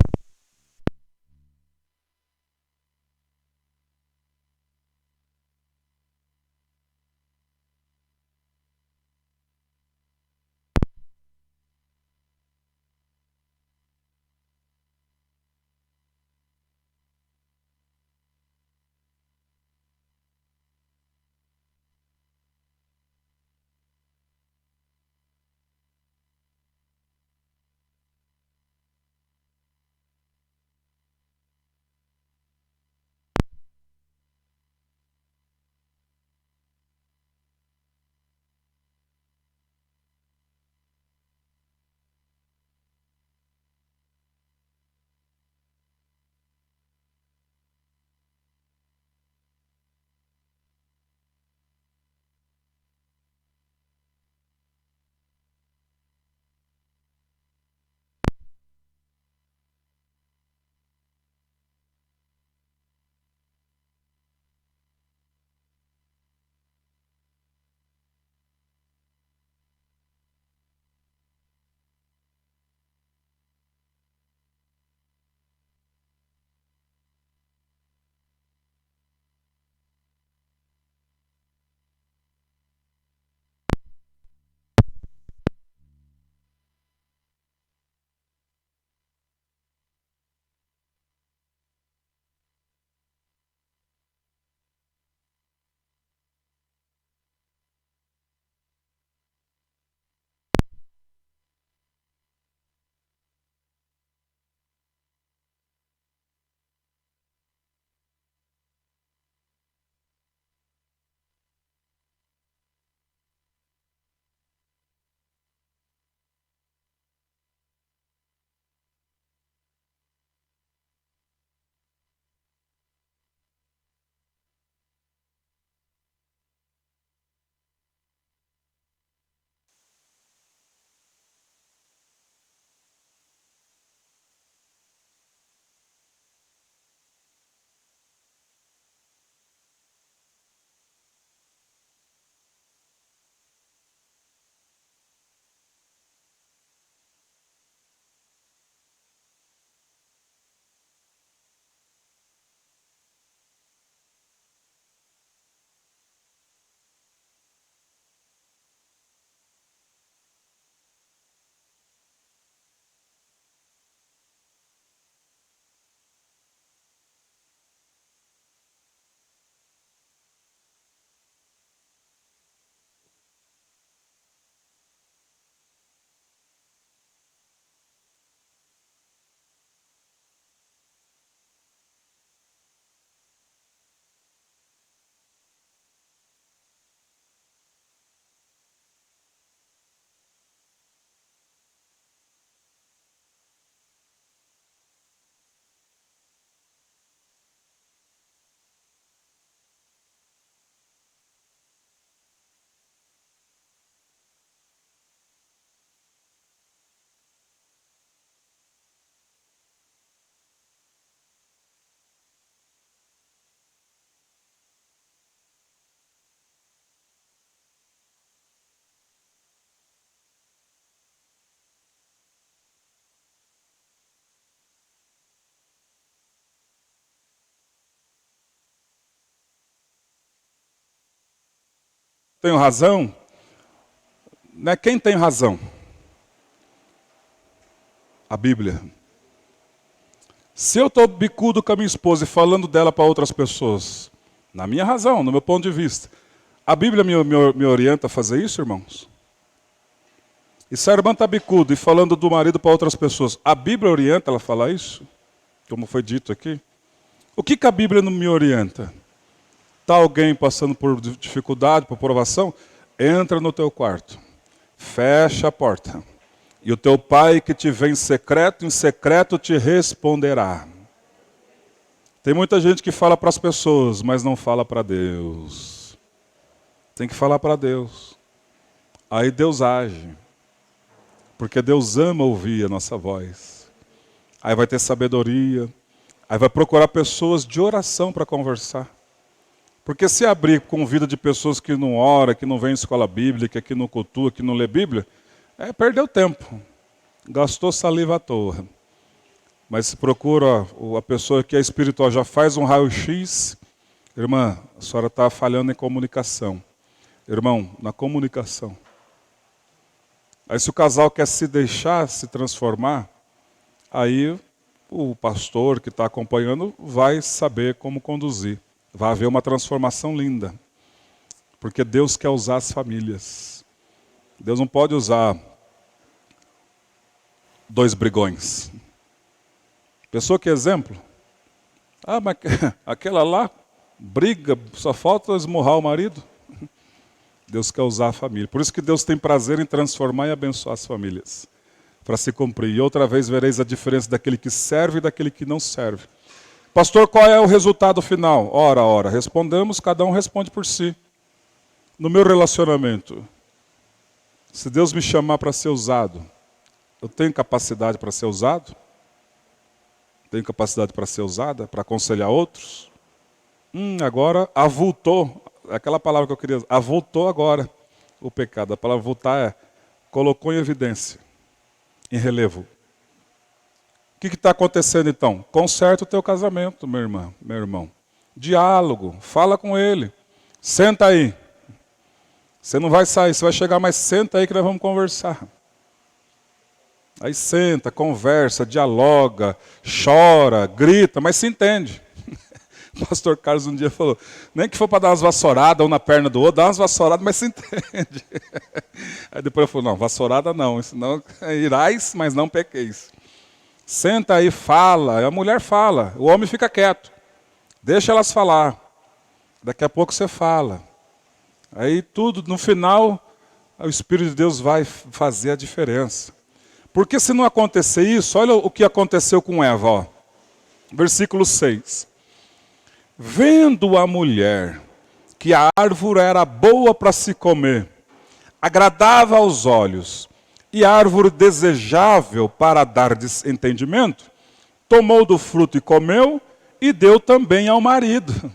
Tenho razão? Não é quem tem razão? A Bíblia. Se eu estou bicudo com a minha esposa e falando dela para outras pessoas, na minha razão, no meu ponto de vista, a Bíblia me orienta a fazer isso, irmãos? E se a irmã está bicudo e falando do marido para outras pessoas, a Bíblia orienta ela a falar isso? Como foi dito aqui? O que a Bíblia não me orienta? Está alguém passando por dificuldade, por provação? Entra no teu quarto, fecha a porta. E o teu pai que te vê em secreto te responderá. Tem muita gente que fala para as pessoas, mas não fala para Deus. Tem que falar para Deus. Aí Deus age. Porque Deus ama ouvir a nossa voz. Aí vai ter sabedoria. Aí vai procurar pessoas de oração para conversar. Porque se abrir com vida de pessoas que não oram, que não vêm em escola bíblica, que não cultua, que não lê Bíblia, perdeu tempo. Gastou saliva à toa. Mas se procura a pessoa que é espiritual, já faz um raio-x, irmã, a senhora está falhando em comunicação. Irmão, na comunicação. Aí se o casal quer se deixar se transformar, aí o pastor que está acompanhando vai saber como conduzir. Vai haver uma transformação linda. Porque Deus quer usar as famílias. Deus não pode usar 2 brigões. Pessoa que exemplo. Ah, mas aquela lá briga, só falta esmurrar o marido. Deus quer usar a família. Por isso que Deus tem prazer em transformar e abençoar as famílias. Para se cumprir. E outra vez vereis a diferença daquele que serve e daquele que não serve. Pastor, qual é o resultado final? Ora. Respondemos, cada um responde por si. No meu relacionamento, se Deus me chamar para ser usado, eu tenho capacidade para ser usado? Tenho capacidade para ser usada? Para aconselhar outros? Agora avultou. Aquela palavra que eu queria. Avultou agora o pecado. A palavra voltar colocou em evidência, em relevo. O que está acontecendo então? Conserta o teu casamento, minha irmã, meu irmão. Diálogo, fala com ele. Senta aí. Você não vai sair, você vai chegar, mas senta aí que nós vamos conversar. Aí senta, conversa, dialoga, chora, grita, mas se entende. O pastor Carlos um dia falou, nem que for para dar umas vassouradas um na perna do outro, dá umas vassouradas, mas se entende. Aí depois ele falou, não, vassourada não, senão irais, mas não pequeis. Senta aí, fala, a mulher fala, o homem fica quieto. Deixa elas falar. Daqui a pouco você fala. Aí tudo, no final, o Espírito de Deus vai fazer a diferença. Porque se não acontecer isso, olha o que aconteceu com Eva. Ó. Versículo 6. Vendo a mulher que a árvore era boa para se comer, agradável aos olhos, e árvore desejável para dar entendimento, tomou do fruto e comeu, e deu também ao marido.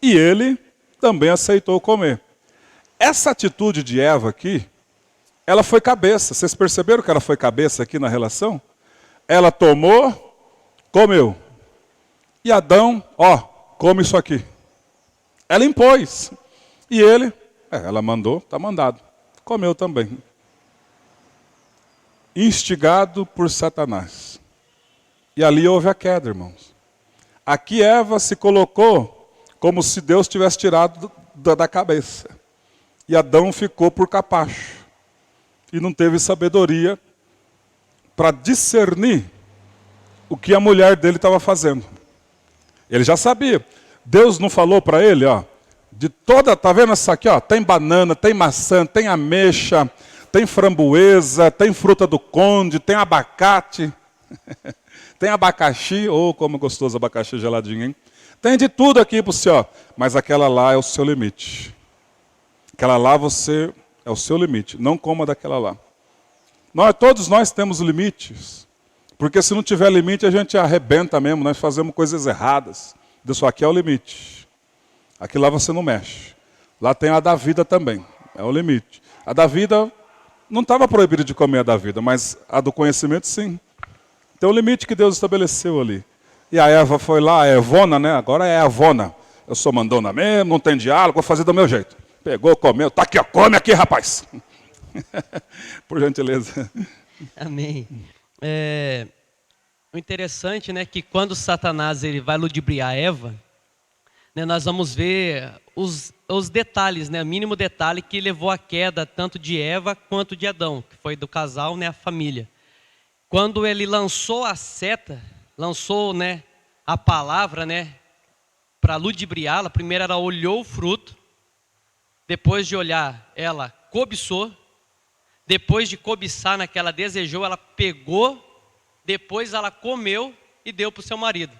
E ele também aceitou comer. Essa atitude de Eva aqui, ela foi cabeça. Vocês perceberam que ela foi cabeça aqui na relação? Ela tomou, comeu. E Adão, come isso aqui. Ela impôs. E ele, ela mandou, está mandado. Comeu também. Instigado por Satanás. E ali houve a queda, irmãos. Aqui Eva se colocou como se Deus tivesse tirado da cabeça. E Adão ficou por capacho. E não teve sabedoria para discernir o que a mulher dele estava fazendo. Ele já sabia. Deus não falou para ele, de toda, tá vendo essa aqui, tem banana, tem maçã, tem ameixa, tem framboesa, tem fruta do conde, tem abacate, tem abacaxi, como gostoso abacaxi geladinho, hein? Tem de tudo aqui para o senhor, mas aquela lá é o seu limite. Aquela lá é o seu limite, não coma daquela lá. Todos nós temos limites, porque se não tiver limite a gente arrebenta mesmo, nós fazemos coisas erradas. Deus falou, aqui é o limite. Aqui lá você não mexe. Lá tem a da vida também, é o limite. A da vida não estava proibido de comer a da vida, mas a do conhecimento sim. Tem um limite que Deus estabeleceu ali. E a Eva foi lá, a Evona, né? Agora é a Avona. Eu sou mandona mesmo, não tem diálogo, vou fazer do meu jeito. Pegou, comeu, tá aqui, ó, come aqui, rapaz. Por gentileza. Amém. O interessante, né, que quando Satanás ele vai ludibriar Eva, né, nós vamos ver os detalhes, né, o mínimo detalhe que levou à queda tanto de Eva quanto de Adão, que foi do casal, né, a família. Quando ele lançou a seta, lançou, né, a palavra, né, para ludibriá-la, primeiro ela olhou o fruto, depois de olhar, ela cobiçou, depois de cobiçar na que ela desejou, ela pegou, depois ela comeu e deu para o seu marido.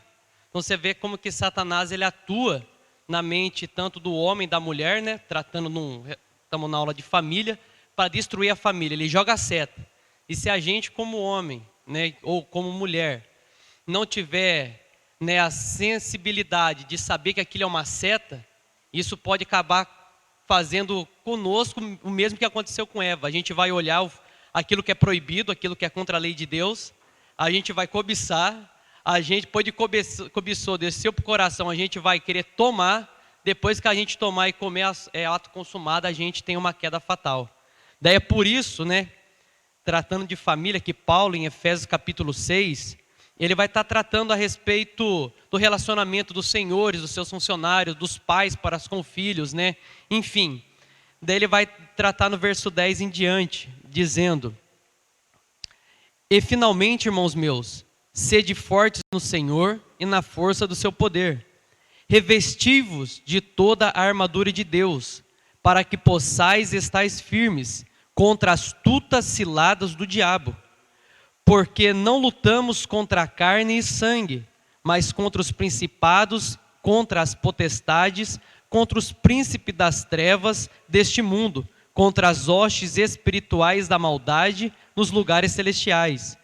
Então você vê como que Satanás ele atua na mente tanto do homem, da mulher, né? Estamos na aula de família, para destruir a família. Ele joga a seta. E se a gente como homem, né, ou como mulher, não tiver, né, a sensibilidade de saber que aquilo é uma seta, isso pode acabar fazendo conosco o mesmo que aconteceu com Eva. A gente vai olhar aquilo que é proibido, aquilo que é contra a lei de Deus, a gente vai cobiçar, a gente depois de cobiçou, desceu para o coração, a gente vai querer tomar, depois que a gente tomar e comer ato consumado, a gente tem uma queda fatal. Daí é por isso, né, tratando de família, que Paulo em Efésios capítulo 6, ele vai estar tratando a respeito do relacionamento dos senhores, dos seus funcionários, dos pais para com filhos, né? Enfim, daí ele vai tratar no verso 10 em diante, dizendo: e finalmente, irmãos meus, sede fortes no Senhor e na força do seu poder. Revesti-vos de toda a armadura de Deus, para que possais estar firmes contra as astutas ciladas do diabo. Porque não lutamos contra a carne e sangue, mas contra os principados, contra as potestades, contra os príncipes das trevas deste mundo, contra as hostes espirituais da maldade nos lugares celestiais.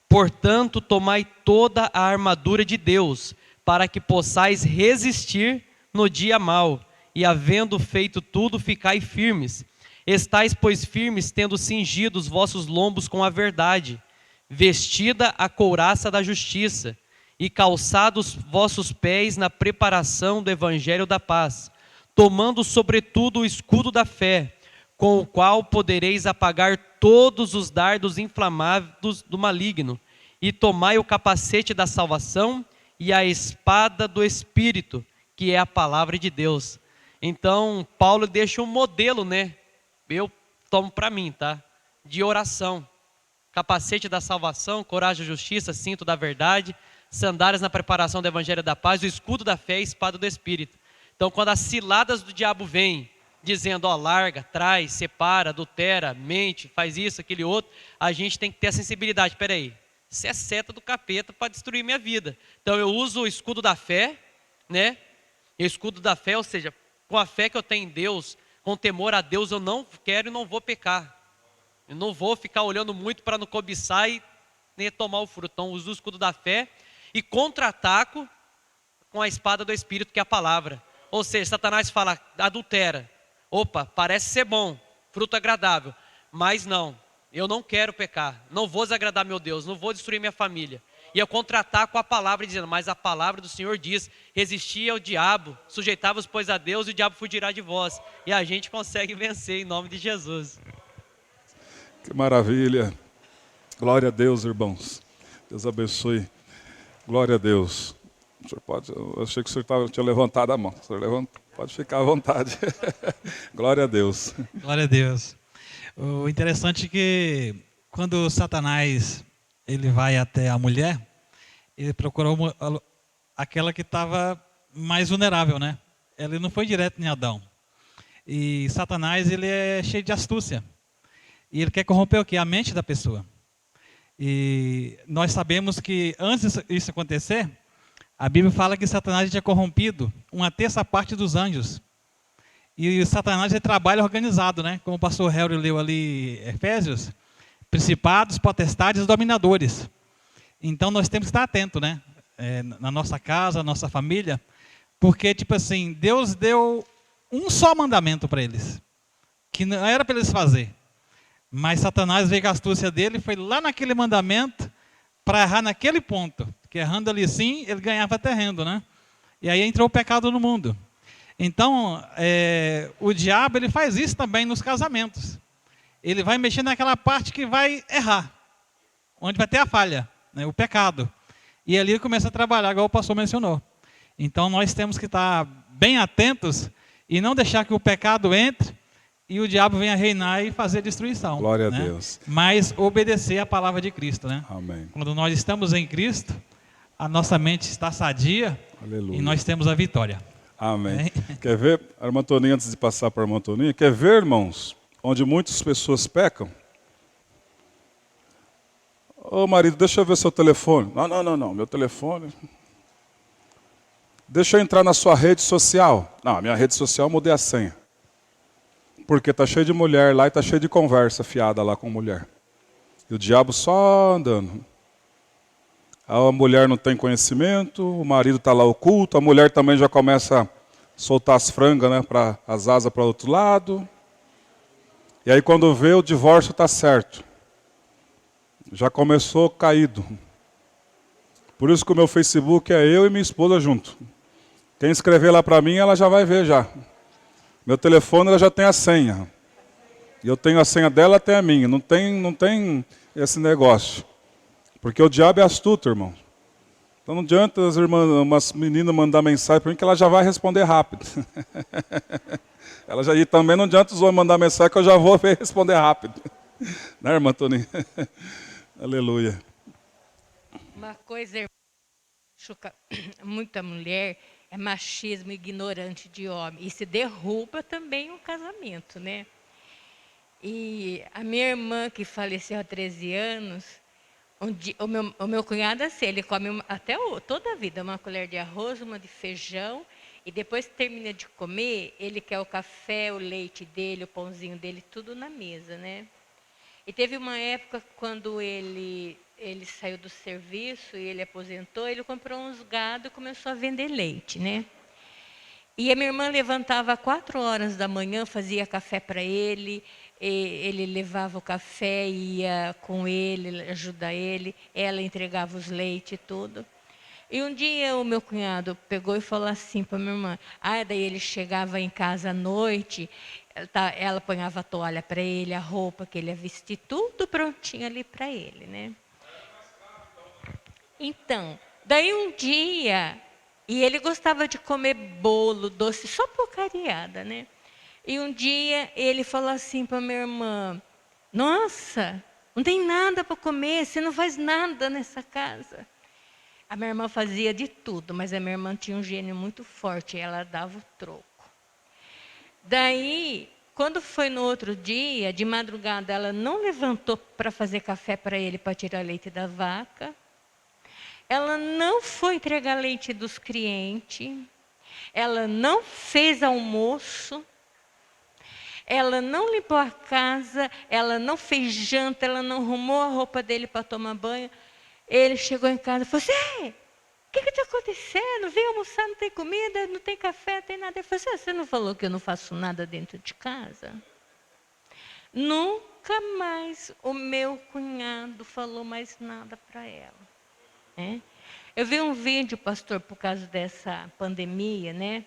Portanto, tomai toda a armadura de Deus, para que possais resistir no dia mau, e havendo feito tudo, ficai firmes. Estais, pois, firmes, tendo cingido os vossos lombos com a verdade, vestida a couraça da justiça, e calçados vossos pés na preparação do evangelho da paz, tomando sobretudo o escudo da fé, com o qual podereis apagar todos os dardos inflamados do maligno, e tomai o capacete da salvação e a espada do Espírito, que é a palavra de Deus. Então, Paulo deixa um modelo, né? Eu tomo para mim, tá? De oração. Capacete da salvação, coragem da justiça, cinto da verdade, sandálias na preparação do evangelho da paz, o escudo da fé e a espada do Espírito. Então, quando as ciladas do diabo vêm, dizendo, ó, larga, traz, separa, adultera, mente, faz isso, aquele outro, a gente tem que ter a sensibilidade. Peraí, isso é seta do capeta para destruir minha vida. Então, eu uso o escudo da fé, né? E o escudo da fé, ou seja, com a fé que eu tenho em Deus, com temor a Deus, eu não quero e não vou pecar. Eu não vou ficar olhando muito para não cobiçar e nem tomar o fruto. Então, uso o escudo da fé e contra-ataco com a espada do Espírito, que é a palavra. Ou seja, Satanás fala, adultera. Opa, parece ser bom, fruto agradável. Mas não, eu não quero pecar. Não vou desagradar meu Deus, não vou destruir minha família. E eu contra-ataco a palavra, dizendo, mas a palavra do Senhor diz, resisti ao diabo, sujeitava-vos, pois, a Deus, e o diabo fugirá de vós. E a gente consegue vencer em nome de Jesus. Que maravilha. Glória a Deus, irmãos. Deus abençoe. Glória a Deus. O senhor pode, eu achei que o senhor tinha levantado a mão. O senhor pode ficar à vontade. Glória a Deus. Glória a Deus. O interessante é que quando Satanás ele vai até a mulher, ele procurou aquela que estava mais vulnerável, né? Ele não foi direto em Adão. E Satanás ele é cheio de astúcia. E ele quer corromper o quê? A mente da pessoa. E nós sabemos que antes disso acontecer, a Bíblia fala que Satanás tinha corrompido 1/3 dos anjos. E Satanás trabalha organizado, né? Como o pastor Helder leu ali Efésios, principados, potestades, dominadores. Então nós temos que estar atentos, né? Na nossa casa, na nossa família, porque tipo assim, Deus deu um só mandamento para eles, que não era para eles fazer. Mas Satanás veio com a astúcia dele, foi lá naquele mandamento para errar naquele ponto. Que errando ali sim, ele ganhava terreno, né? E aí entrou o pecado no mundo. Então, o diabo ele faz isso também nos casamentos. Ele vai mexer naquela parte que vai errar, onde vai ter a falha, né, o pecado. E ali ele começa a trabalhar, igual o pastor mencionou. Então, nós temos que estar bem atentos e não deixar que o pecado entre e o diabo venha reinar e fazer destruição. Glória né? a Deus. Mas obedecer a palavra de Cristo. Né? Amém. Quando nós estamos em Cristo, a nossa mente está sadia. Aleluia. E nós temos a vitória. Amém. Quer ver, a irmã Toninha, antes de passar para a irmã Toninha, quer ver, irmãos, onde muitas pessoas pecam? Ô marido, deixa eu ver seu telefone. Não, meu telefone. Deixa eu entrar na sua rede social. Não, a minha rede social eu mudei a senha. Porque está cheio de mulher lá e está cheio de conversa fiada lá com mulher. E o diabo só andando. A mulher não tem conhecimento, o marido está lá oculto, a mulher também já começa a soltar as frangas, né, as asas para o outro lado. E aí quando vê, o divórcio está certo. Já começou caído. Por isso que o meu Facebook é eu e minha esposa junto. Quem escrever lá para mim, ela já vai ver já. Meu telefone, ela já tem a senha. E eu tenho a senha dela, até a minha. Não tem esse negócio. Porque o diabo é astuto, irmão. Então não adianta as irmãs, umas meninas mandar mensagem para mim que ela já vai responder rápido. E também não adianta os homens mandar mensagem que eu já vou responder rápido. Né, irmã Toninha? Aleluia. Uma coisa, irmão, machuca muita mulher é machismo ignorante de homem. E se derruba também o casamento, né? E a minha irmã, que faleceu há 13 anos, o meu cunhado, assim, ele come toda a vida uma colher de arroz, uma de feijão, e depois que termina de comer, ele quer o café, o leite dele, o pãozinho dele, tudo na mesa, né? E teve uma época quando ele saiu do serviço e ele aposentou, ele comprou uns gado e começou a vender leite, né? E a minha irmã levantava às 4 horas da manhã, fazia café para ele, ele levava o café, ia com ele, ajudar ele, ela entregava os leites e tudo. E um dia o meu cunhado pegou e falou assim para minha irmã, daí ele chegava em casa à noite, ela ponhava a toalha para ele, a roupa que ele ia vestir, tudo prontinho ali para ele, né? Então, daí um dia, e ele gostava de comer bolo, doce, só porcariada, né? E um dia ele falou assim para minha irmã, nossa, não tem nada para comer, você não faz nada nessa casa. A minha irmã fazia de tudo, mas a minha irmã tinha um gênio muito forte, ela dava o troco. Daí, quando foi no outro dia, de madrugada, ela não levantou para fazer café para ele, para tirar leite da vaca. Ela não foi entregar leite dos clientes. Ela não fez almoço. Ela não limpou a casa. Ela não fez janta. Ela não arrumou a roupa dele para tomar banho. Ele chegou em casa e falou assim, o que está acontecendo? Vem almoçar, não tem comida, não tem café, não tem nada. Ele falou assim, você não falou que eu não faço nada dentro de casa? Nunca mais o meu cunhado falou mais nada para ela. Né? Eu vi um vídeo, pastor, por causa dessa pandemia, né?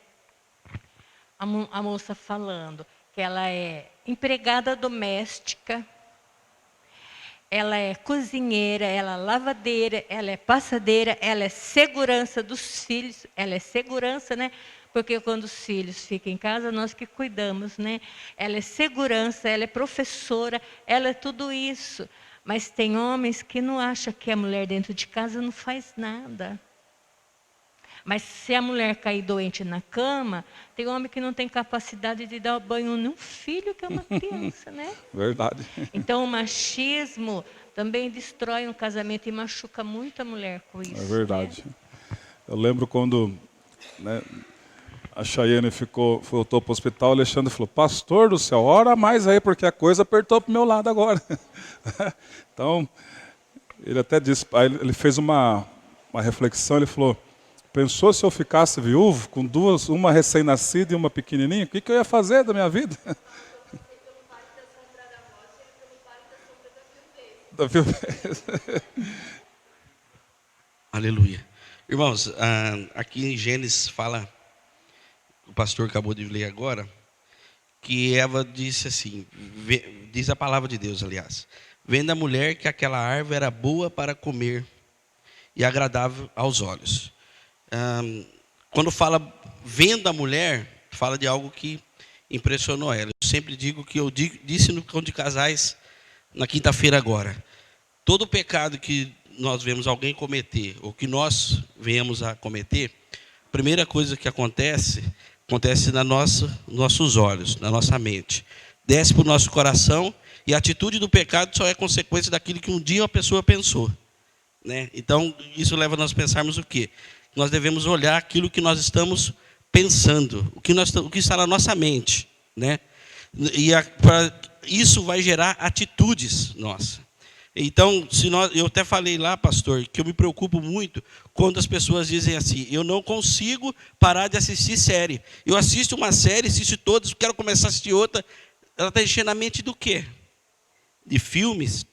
A moça falando que ela é empregada doméstica, ela é cozinheira, ela é lavadeira, ela é passadeira, ela é segurança dos filhos, ela é segurança, né? Porque quando os filhos ficam em casa, nós que cuidamos, né? Ela é segurança, ela é professora, ela é tudo isso. Mas tem homens que não acham que a mulher dentro de casa não faz nada. Mas se a mulher cair doente na cama, tem homem que não tem capacidade de dar banho num filho, que é uma criança, né? Verdade. Então o machismo também destrói um casamento e machuca muito a mulher com isso. É verdade. Né? Eu lembro quando, né, a Chayane voltou para o hospital, o Alexandre falou, pastor do céu, ora mais aí, porque a coisa apertou para o meu lado agora. Então, ele até disse, aí ele fez uma reflexão, ele falou, pensou se eu ficasse viúvo, com duas, uma recém-nascida e uma pequenininha, o que eu ia fazer da minha vida? Da viuvez. Aleluia. Irmãos, aqui em Gênesis fala, pastor acabou de ler agora, que Eva disse assim, diz a palavra de Deus, aliás, vendo a mulher que aquela árvore era boa para comer e agradável aos olhos. Quando fala vendo a mulher, fala de algo que impressionou ela. Eu sempre digo que eu disse no Encontro de Casais na quinta-feira agora. Todo pecado que nós vemos alguém cometer, ou que nós venhamos a cometer, a primeira coisa que acontece nos nossos olhos, na nossa mente. Desce para o nosso coração, e a atitude do pecado só é consequência daquilo que um dia uma pessoa pensou. Né? Então, isso leva a nós pensarmos o quê? Nós devemos olhar aquilo que nós estamos pensando, o que está na nossa mente. Né? Isso vai gerar atitudes nossas. Então, eu até falei lá, pastor, que eu me preocupo muito quando as pessoas dizem assim, eu não consigo parar de assistir série. Eu assisto uma série, assisto todas, quero começar a assistir outra. Ela está enchendo a mente do quê? De filmes,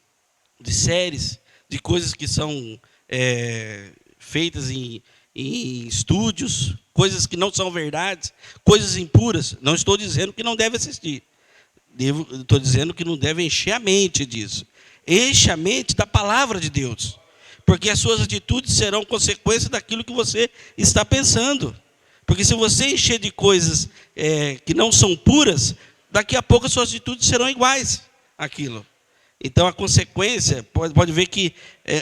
de séries, de coisas que são feitas em estúdios, coisas que não são verdades, coisas impuras. Não estou dizendo que não deve assistir. Estou dizendo que não deve encher a mente disso. Enche a mente da palavra de Deus. Porque as suas atitudes serão consequência daquilo que você está pensando. Porque se você encher de coisas que não são puras, daqui a pouco as suas atitudes serão iguais àquilo. Então a consequência, pode ver que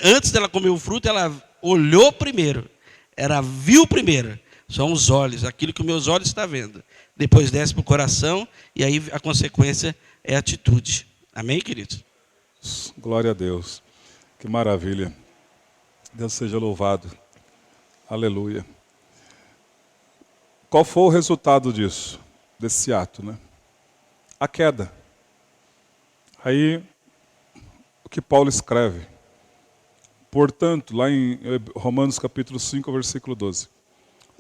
antes dela comer o fruto, ela olhou primeiro. Ela viu primeiro. São os olhos, aquilo que meus olhos estão vendo. Depois desce para o coração, e aí a consequência é a atitude. Amém, queridos? Glória a Deus. Que maravilha. Deus seja louvado. Aleluia. Qual foi o resultado disso? Desse ato, né? A queda. Aí, o que Paulo escreve. Portanto, lá em Romanos capítulo 5, versículo 12.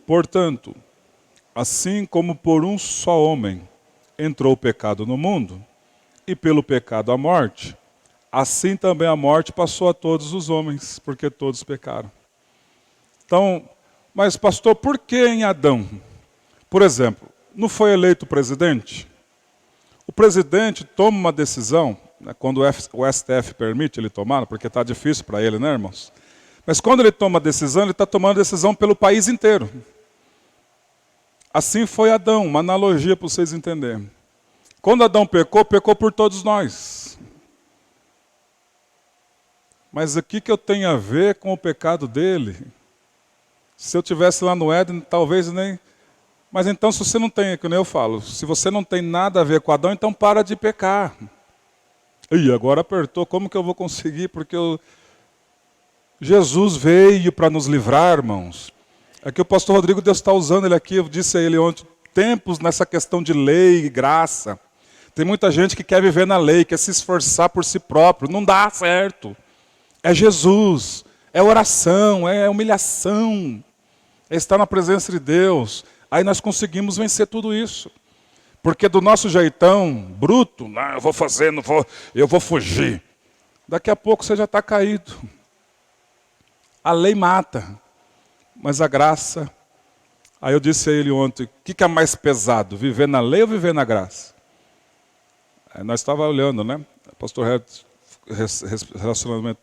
Portanto, assim como por um só homem entrou o pecado no mundo, e pelo pecado a morte, assim também a morte passou a todos os homens, porque todos pecaram. Então, mas pastor, por que em Adão? Por exemplo, não foi eleito presidente? O presidente toma uma decisão, né, quando o STF permite ele tomar, porque está difícil para ele, né, irmãos? Mas quando ele toma a decisão, ele está tomando a decisão pelo país inteiro. Assim foi Adão, uma analogia para vocês entenderem. Quando Adão pecou, pecou por todos nós. Mas o que eu tenho a ver com o pecado dele? Se eu estivesse lá no Éden, talvez nem... Mas então, se você não tem, como eu falo, se você não tem nada a ver com Adão, então para de pecar. Ih, agora apertou, como que eu vou conseguir? Porque Jesus veio para nos livrar, irmãos. Aqui o pastor Rodrigo, Deus está usando ele aqui, eu disse a ele ontem, tempos nessa questão de lei e graça. Tem muita gente que quer viver na lei, quer se esforçar por si próprio, não dá certo. É Jesus, é oração, é humilhação, é estar na presença de Deus. Aí nós conseguimos vencer tudo isso. Porque do nosso jeitão bruto, não, eu vou fazer, não vou, eu vou fugir. Daqui a pouco você já está caído. A lei mata, mas a graça... Aí eu disse a ele ontem, o que é mais pesado, viver na lei ou viver na graça? Aí nós estávamos olhando, né? O pastor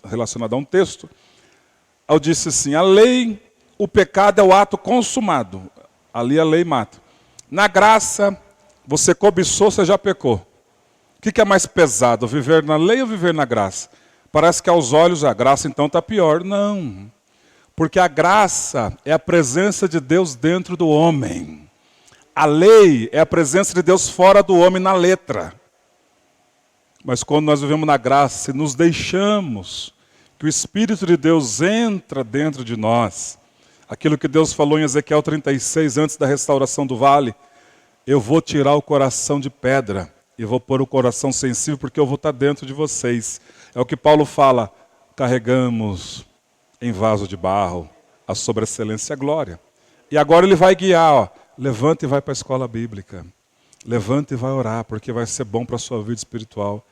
relacionado a um texto. Aí eu disse assim, a lei, o pecado é o ato consumado. Ali a lei mata. Na graça, você cobiçou, você já pecou. O que é mais pesado, viver na lei ou viver na graça? Parece que aos olhos a graça então está pior. Não. Porque a graça é a presença de Deus dentro do homem. A lei é a presença de Deus fora do homem na letra. Mas quando nós vivemos na graça e nos deixamos que o Espírito de Deus entra dentro de nós, aquilo que Deus falou em Ezequiel 36, antes da restauração do vale, eu vou tirar o coração de pedra e vou pôr o coração sensível, porque eu vou estar dentro de vocês. É o que Paulo fala, carregamos em vaso de barro a sobreexcelência e a glória. E agora ele vai guiar, ó, levanta e vai para a escola bíblica. Levanta e vai orar, porque vai ser bom para a sua vida espiritual.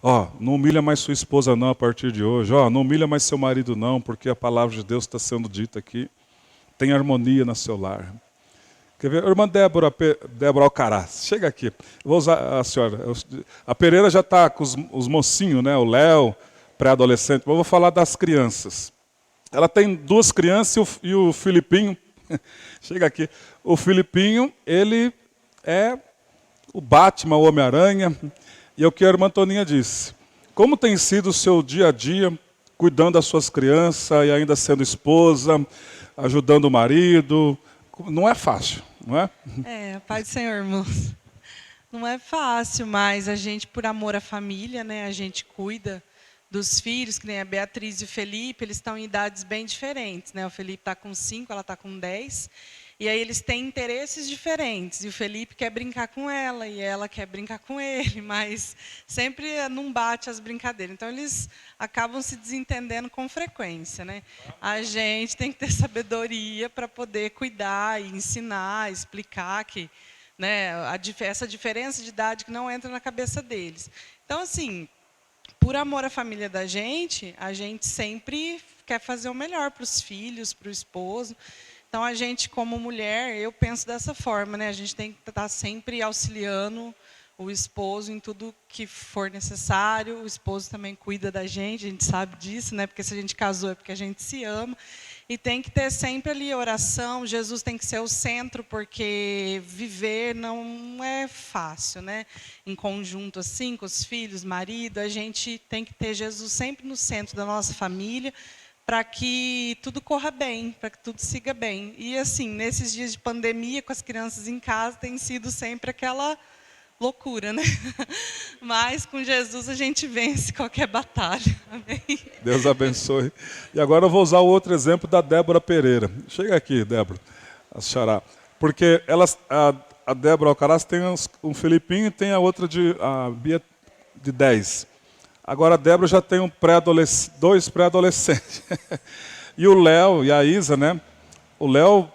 Ó, não humilha mais sua esposa não a partir de hoje. Ó, não humilha mais seu marido não, porque a palavra de Deus está sendo dita aqui. Tem harmonia no seu lar. Quer ver? Irmã Débora Alcaraz, chega aqui. Eu vou usar a senhora. A Pereira já está com os mocinhos, né? O Léo, pré-adolescente. Eu vou falar das crianças. Ela tem 2 crianças e o Filipinho, chega aqui. O Filipinho, ele é o Batman, o Homem-Aranha. E é o que a irmã Toninha disse. Como tem sido o seu dia a dia, cuidando das suas crianças e ainda sendo esposa, ajudando o marido? Não é fácil, não é? Pai do Senhor, irmãos. Não é fácil, mas a gente, por amor à família, né, a gente cuida dos filhos, que nem a Beatriz e o Felipe, eles estão em idades bem diferentes, né? O Felipe está com 5, ela está com 10. E aí eles têm interesses diferentes. E o Felipe quer brincar com ela e ela quer brincar com ele, mas sempre não bate as brincadeiras. Então eles acabam se desentendendo com frequência, né? A gente tem que ter sabedoria para poder cuidar e ensinar, explicar que, né, essa diferença de idade que não entra na cabeça deles. Então, assim, por amor à família da gente, a gente sempre quer fazer o melhor para os filhos, para o esposo. Então, a gente, como mulher, eu penso dessa forma, né? A gente tem que estar sempre auxiliando o esposo em tudo que for necessário. O esposo também cuida da gente, a gente sabe disso, né? Porque se a gente casou é porque a gente se ama. E tem que ter sempre ali oração. Jesus tem que ser o centro, porque viver não é fácil, né? Em conjunto, assim, com os filhos, marido, a gente tem que ter Jesus sempre no centro da nossa família, para que tudo corra bem, para que tudo siga bem. E, assim, nesses dias de pandemia, com as crianças em casa, tem sido sempre aquela loucura, né? Mas, com Jesus, a gente vence qualquer batalha. Amém? Deus abençoe. E agora eu vou usar o outro exemplo da Débora Pereira. Chega aqui, Débora, a xará. Porque a Débora Alcaraz tem um Felipinho e tem a outra, a Bia, de 10. Agora a Débora já tem 2 pré-adolescentes. E o Léo e a Isa, né? O Léo,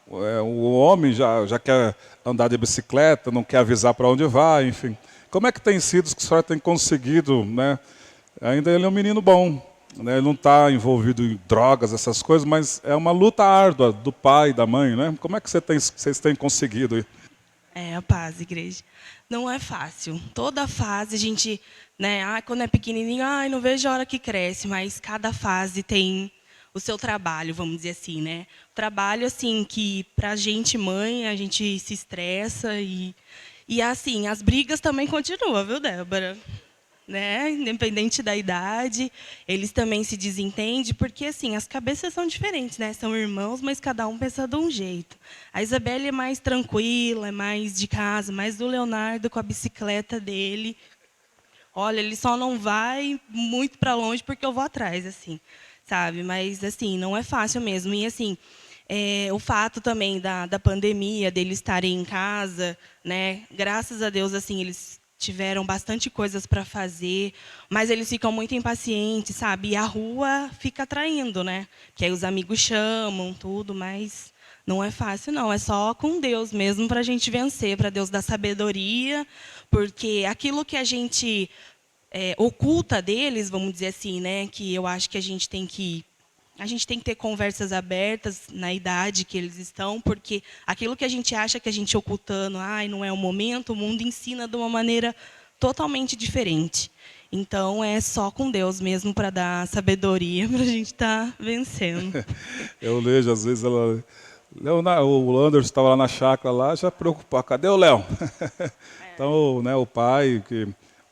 o homem, já quer andar de bicicleta, não quer avisar para onde vai, enfim. Como é que tem sido que a senhora tem conseguido, né? Ainda ele é um menino bom, né? Ele não está envolvido em drogas, essas coisas, mas é uma luta árdua do pai e da mãe, né? Como é que vocês têm conseguido? A paz, igreja. Não é fácil. Toda fase a gente, né, quando é pequenininho, não vejo a hora que cresce, mas cada fase tem o seu trabalho, vamos dizer assim, né? O trabalho, assim, que pra gente, mãe, a gente se estressa e assim, as brigas também continuam, viu, Débora? Né? Independente da idade, eles também se desentendem, porque assim, as cabeças são diferentes, né? São irmãos, mas cada um pensa de um jeito. A Isabelle é mais tranquila, é mais de casa, mais do Leonardo com a bicicleta dele. Olha, ele só não vai muito para longe porque eu vou atrás, assim, sabe? Mas assim, não é fácil mesmo. E assim, o fato também da pandemia, deles estarem em casa, né? Graças a Deus, assim, eles tiveram bastante coisas para fazer, mas eles ficam muito impacientes, sabe? E a rua fica atraindo, né? Que aí os amigos chamam, tudo, mas não é fácil, não. É só com Deus mesmo para a gente vencer, para Deus dar sabedoria, porque aquilo que a gente oculta deles, vamos dizer assim, né? Que eu acho que a gente tem que ter conversas abertas na idade que eles estão, porque aquilo que a gente acha que a gente ocultando, não é o momento, o mundo ensina de uma maneira totalmente diferente. Então, é só com Deus mesmo para dar sabedoria para a gente estar vencendo. Eu vejo, às vezes, o Anderson estava lá na chácara, lá, já preocupado. Cadê o Léo? Então, né, o pai,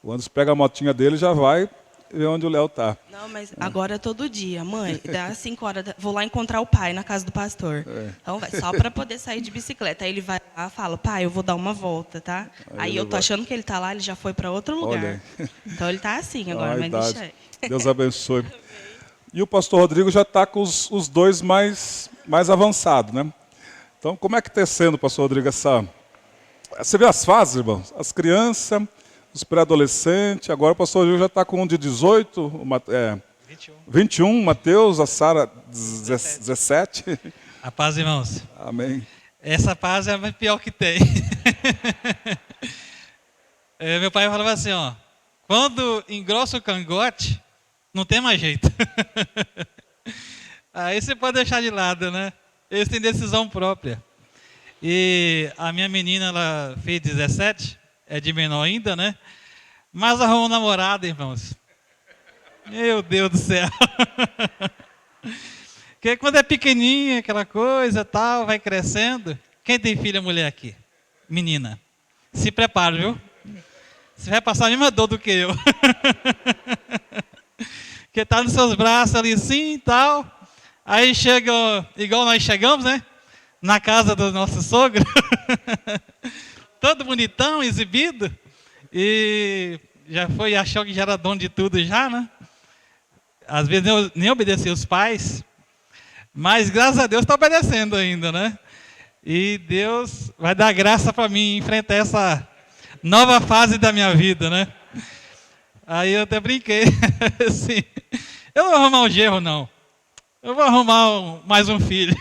o Anderson pega a motinha dele e já vai ver onde o Léo está. Não, mas agora é todo dia. Mãe, dá 5 horas, vou lá encontrar o pai na casa do pastor. Então, vai só para poder sair de bicicleta. Aí ele vai lá e fala, pai, eu vou dar uma volta, tá? Aí eu tô achando que ele está lá, ele já foi para outro lugar. Então, ele está assim agora, mas deixa aí. Deus abençoe. E o pastor Rodrigo já está com os 2 mais avançados, né? Então, como é que está sendo, pastor Rodrigo, Você vê as fases, irmãos? As crianças, os pré-adolescentes, agora o pastor Rodrigo já está com um de 18, 21, Mateus, a Sara, 17. A paz, irmãos. Amém. Essa paz é a pior que tem. Meu pai falava assim, quando engrossa o cangote, não tem mais jeito. Aí você pode deixar de lado, né? Eles têm decisão própria. E a minha menina, ela fez 17, é de menor ainda, né? Mas arrumou um namorado, irmãos. Meu Deus do céu. Porque quando é pequenininha, aquela coisa, tal, vai crescendo. Quem tem filha mulher aqui? Menina. Se prepara, viu? Você vai passar a mesma dor do que eu. Porque tá nos seus braços ali assim e tal. Aí chega, igual nós chegamos, né? Na casa do nosso sogro. Todo bonitão, exibido. E já foi achou que já era dono de tudo já, né? Às vezes nem obedecia os pais. Mas graças a Deus está obedecendo ainda, né? E Deus vai dar graça para mim enfrentar essa nova fase da minha vida, né? Aí eu até brinquei, assim, eu não vou arrumar um genro, não. Eu vou arrumar mais um filho.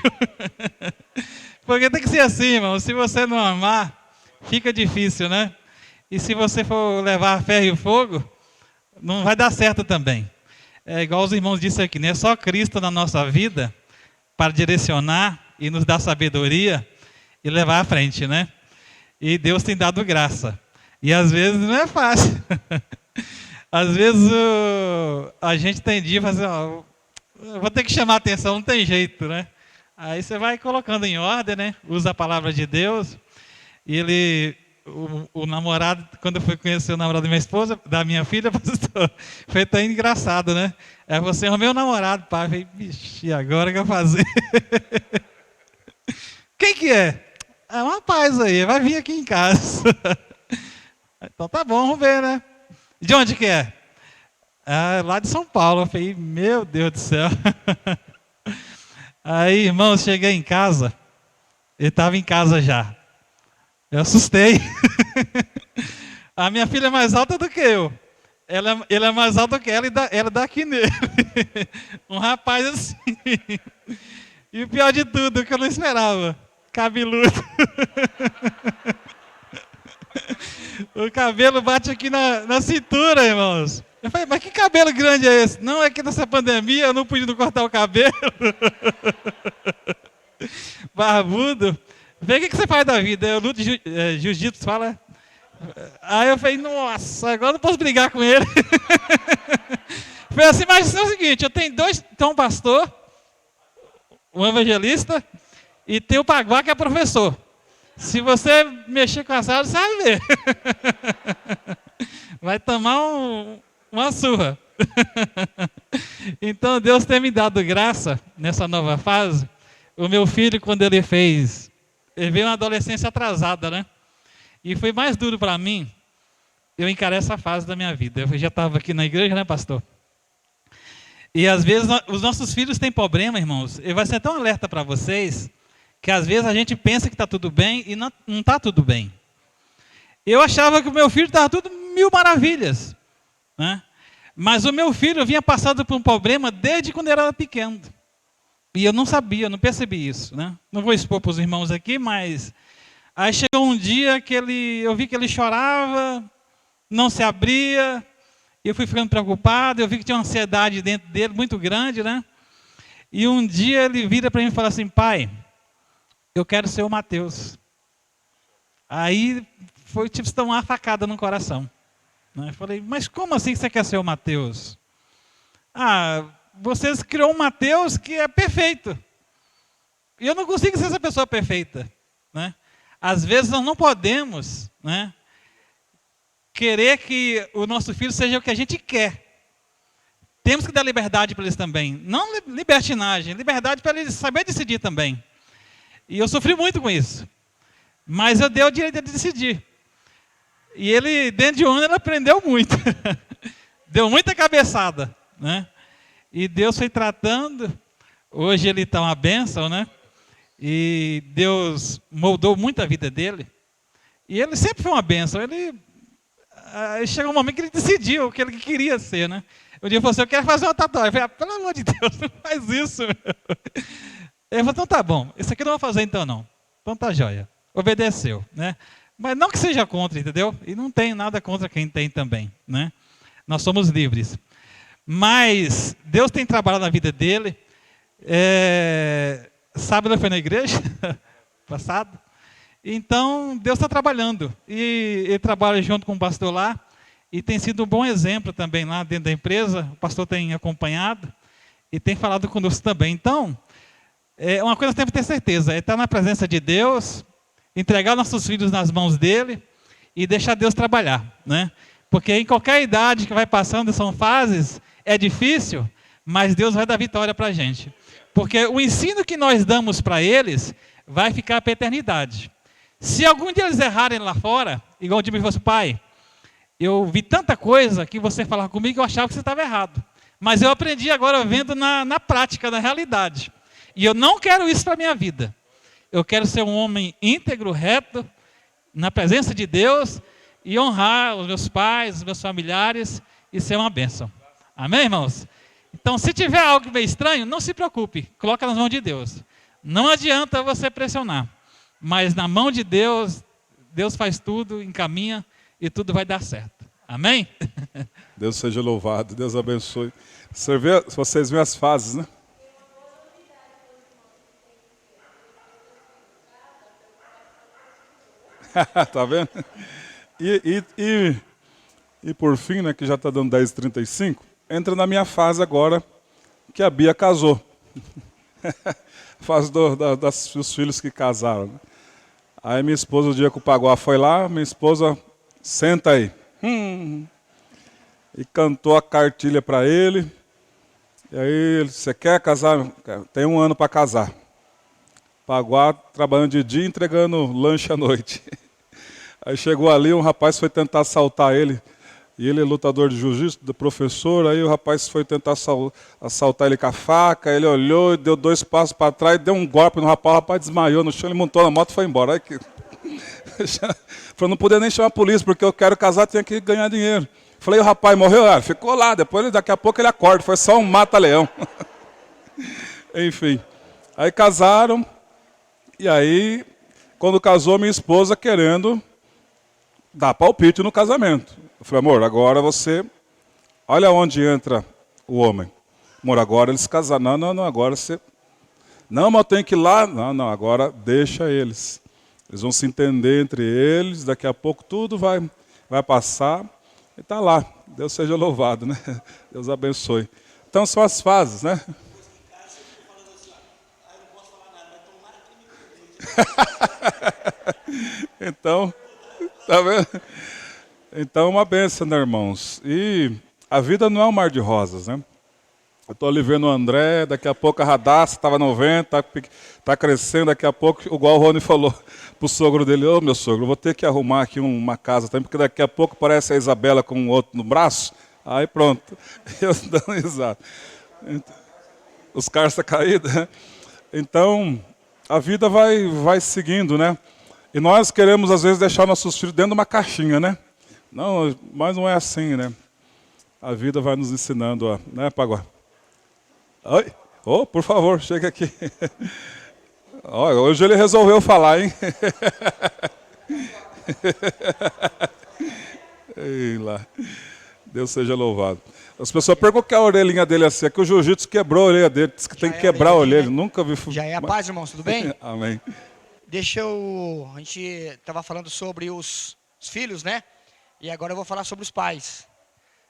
Porque tem que ser assim, irmão. Se você não amar, fica difícil, né? E se você for levar ferro e fogo, não vai dar certo também. É igual os irmãos disseram aqui, né? Só Cristo na nossa vida para direcionar e nos dar sabedoria e levar à frente, né? E Deus tem dado graça. E às vezes não é fácil. Às vezes a gente tem dia fazer, ó, eu vou ter que chamar a atenção, não tem jeito, né? Aí você vai colocando em ordem, né? Usa a palavra de Deus. E o namorado, quando eu fui conhecer o namorado da minha esposa, da minha filha, pastor, foi tão engraçado, né? É você é o meu namorado, pai. Eu falei, bicho, e agora o que eu vou fazer? Quem que é? É um rapaz aí, vai vir aqui em casa. Então tá bom, vamos ver, né? De onde que é? Ah, lá de São Paulo. Eu falei, meu Deus do céu. Aí, irmãos, cheguei em casa, ele estava em casa já. Eu assustei. A minha filha é mais alta do que eu. Ele é mais alto que ela e ela dá aqui nele. Um rapaz assim. E o pior de tudo, que eu não esperava, cabeludo. O cabelo bate aqui na cintura, irmãos. Eu falei, mas que cabelo grande é esse? Não, é que nessa pandemia eu não pude cortar o cabelo. Barbudo. Vê o que você faz da vida. Eu luto jiu-jitsu, fala. Aí eu falei, nossa, agora eu não posso brigar com ele. Foi assim, mas é o seguinte, eu tenho dois, tem um pastor, um evangelista, e tem o Paguá, que é professor. Se você mexer com essa área, você vai ver. Vai tomar uma surra. Então Deus tem me dado graça nessa nova fase. O meu filho, quando ele veio uma adolescência atrasada, né? E foi mais duro para mim, eu encarei essa fase da minha vida. Eu já estava aqui na igreja, né, pastor? E às vezes os nossos filhos têm problema, irmãos. E vai ser tão alerta para vocês, que às vezes a gente pensa que está tudo bem e não está tudo bem. Eu achava que o meu filho estava tudo mil maravilhas, né? Mas o meu filho vinha passando por um problema desde quando ele era pequeno. E eu não sabia, não percebi isso, né? Não vou expor para os irmãos aqui, mas aí chegou um dia que eu vi que ele chorava, não se abria, e eu fui ficando preocupado, eu vi que tinha uma ansiedade dentro dele muito grande, né? E um dia ele vira para mim e fala assim, pai, eu quero ser o Mateus. Aí foi tipo tomar uma facada no coração. Eu falei, mas como assim que você quer ser o Mateus? Ah, você criou um Mateus que é perfeito. E eu não consigo ser essa pessoa perfeita, né? Às vezes nós não podemos, né, querer que o nosso filho seja o que a gente quer. Temos que dar liberdade para eles também. Não libertinagem, liberdade para eles saber decidir também. E eu sofri muito com isso. Mas eu dei o direito de decidir. E ele, dentro de um ano, ele aprendeu muito. Deu muita cabeçada, né? E Deus foi tratando. Hoje ele está uma bênção, né? E Deus moldou muito a vida dele. E ele sempre foi uma bênção. Chegou um momento que ele decidiu o que ele queria ser, né? Um dia ele falou assim, eu quero fazer uma tatuagem. Eu falei, pelo amor de Deus, não faz isso. Ele falou, então tá bom, isso aqui eu não vou fazer então não. Então tá jóia. Obedeceu, né? Mas não que seja contra, entendeu? E não tem nada contra quem tem também, né? Nós somos livres. Mas Deus tem trabalhado na vida dele. Sábado ele foi na igreja, passado, Então, Deus está trabalhando. E ele trabalha junto com o pastor lá. E tem sido um bom exemplo também lá dentro da empresa. O pastor tem acompanhado e tem falado conosco também. Então, uma coisa nós temos que ter certeza, é estar na presença de Deus, entregar nossos filhos nas mãos dele e deixar Deus trabalhar, né? Porque em qualquer idade que vai passando, são fases, é difícil, mas Deus vai dar vitória para a gente. Porque o ensino que nós damos para eles vai ficar para a eternidade. Se algum dia eles errarem lá fora, igual o Jimmy fosse, pai, eu vi tanta coisa que você falava comigo que eu achava que você estava errado. Mas eu aprendi agora vendo na prática, na realidade. E eu não quero isso para a minha vida. Eu quero ser um homem íntegro, reto, na presença de Deus e honrar os meus pais, os meus familiares e ser uma bênção. Amém, irmãos? Então, se tiver algo meio estranho, não se preocupe. Coloca nas mãos de Deus. Não adianta você pressionar. Mas na mão de Deus, Deus faz tudo, encaminha e tudo vai dar certo. Amém? Deus seja louvado, Deus abençoe. Vocês veem as fases, né? Tá vendo? E por fim, né, que já está dando 10h35, entra na minha fase agora, que a Bia casou. Fase dos filhos que casaram. Né? Aí minha esposa, o dia que o Paguá foi lá, minha esposa, senta aí. E cantou a cartilha para ele. E aí, você quer casar? Tem 1 ano para casar. Paguá trabalhando de dia, entregando lanche à noite. Aí chegou ali, um rapaz foi tentar assaltar ele. E ele é lutador de jiu-jitsu, do professor. Aí o rapaz foi tentar assaltar ele com a faca. Ele olhou, deu 2 passos para trás, deu um golpe no rapaz. O rapaz desmaiou no chão, ele montou na moto e foi embora. Aí que... Falei, não podia nem chamar a polícia, porque eu quero casar, tinha que ganhar dinheiro. Falei, o rapaz morreu, ficou lá. Depois, daqui a pouco ele acorda. Foi só um mata-leão. Enfim. Aí casaram. E aí, quando casou, minha esposa querendo dar palpite no casamento. Eu falei, amor, agora você... Olha onde entra o homem. Amor, agora eles casaram. Não, agora você... Não, mas eu tenho que ir lá. Não, agora deixa eles. Eles vão se entender entre eles. Daqui a pouco tudo vai passar. E está lá. Deus seja louvado, né? Deus abençoe. Então são as fases, né? Então, tá vendo? Então, uma bênção, né, irmãos? E a vida não é um mar de rosas, né? Eu estou ali vendo o André, daqui a pouco a Radassa estava 90, está crescendo, daqui a pouco, igual o Rony falou para o sogro dele, ô meu sogro, eu vou ter que arrumar aqui uma casa também, porque daqui a pouco parece a Isabela com o outro no braço, aí pronto, eu dando risada. Os caras estão caídos, né? Então, a vida vai seguindo, né? E nós queremos, às vezes, deixar nossos filhos dentro de uma caixinha, né? Não, mas não é assim, né? A vida vai nos ensinando, né, Paguá? Oi? Oh, por favor, chega aqui. Hoje ele resolveu falar, hein? Ei lá. Deus seja louvado. As pessoas perguntam que a orelhinha dele é assim, é que o jiu-jitsu quebrou a orelha dele, diz que tem que quebrar a orelha. Né? Nunca vi. Já é a paz, irmãos, tudo bem? Amém. A gente estava falando sobre os filhos, né? E agora eu vou falar sobre os pais.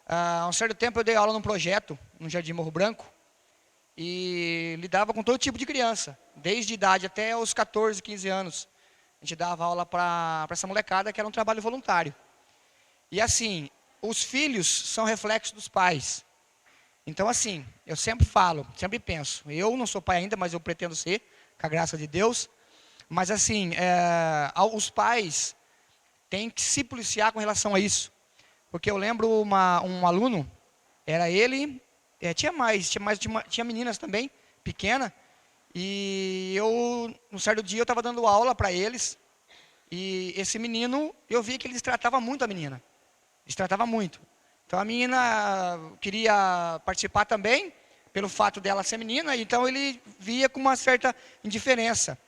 Há um certo tempo eu dei aula num projeto, no Jardim Morro Branco, e lidava com todo tipo de criança, desde idade até os 14, 15 anos. A gente dava aula para essa molecada, que era um trabalho voluntário. E assim, os filhos são reflexos dos pais. Então assim, eu sempre falo, sempre penso, eu não sou pai ainda, mas eu pretendo ser, com a graça de Deus. Mas assim, os pais têm que se policiar com relação a isso. Porque eu lembro um aluno, era ele, tinha meninas também, pequena, e no certo dia eu estava dando aula para eles, e esse menino, eu vi que ele destratava muito a menina, destratava muito. Então a menina queria participar também, pelo fato dela ser menina, então ele via com uma certa indiferença.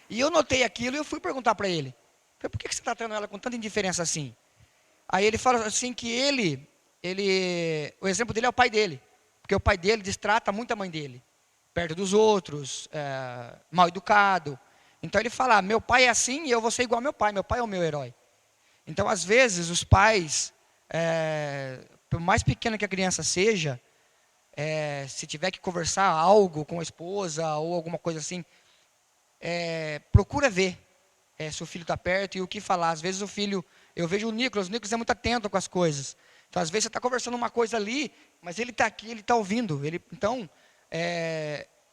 E eu notei aquilo e eu fui perguntar para ele, por que você está tratando ela com tanta indiferença assim? Aí ele fala assim que o exemplo dele é o pai dele, porque o pai dele destrata muito a mãe dele, perto dos outros, mal educado. Então ele fala, meu pai é assim e eu vou ser igual ao meu pai é o meu herói. Então às vezes os pais, por mais pequena que a criança seja, se tiver que conversar algo com a esposa ou alguma coisa assim, procura ver se o filho está perto e o que falar. Às vezes o filho, eu vejo o Nicolas é muito atento com as coisas. Então às vezes você está conversando uma coisa ali, mas ele está aqui, ele está ouvindo. Então,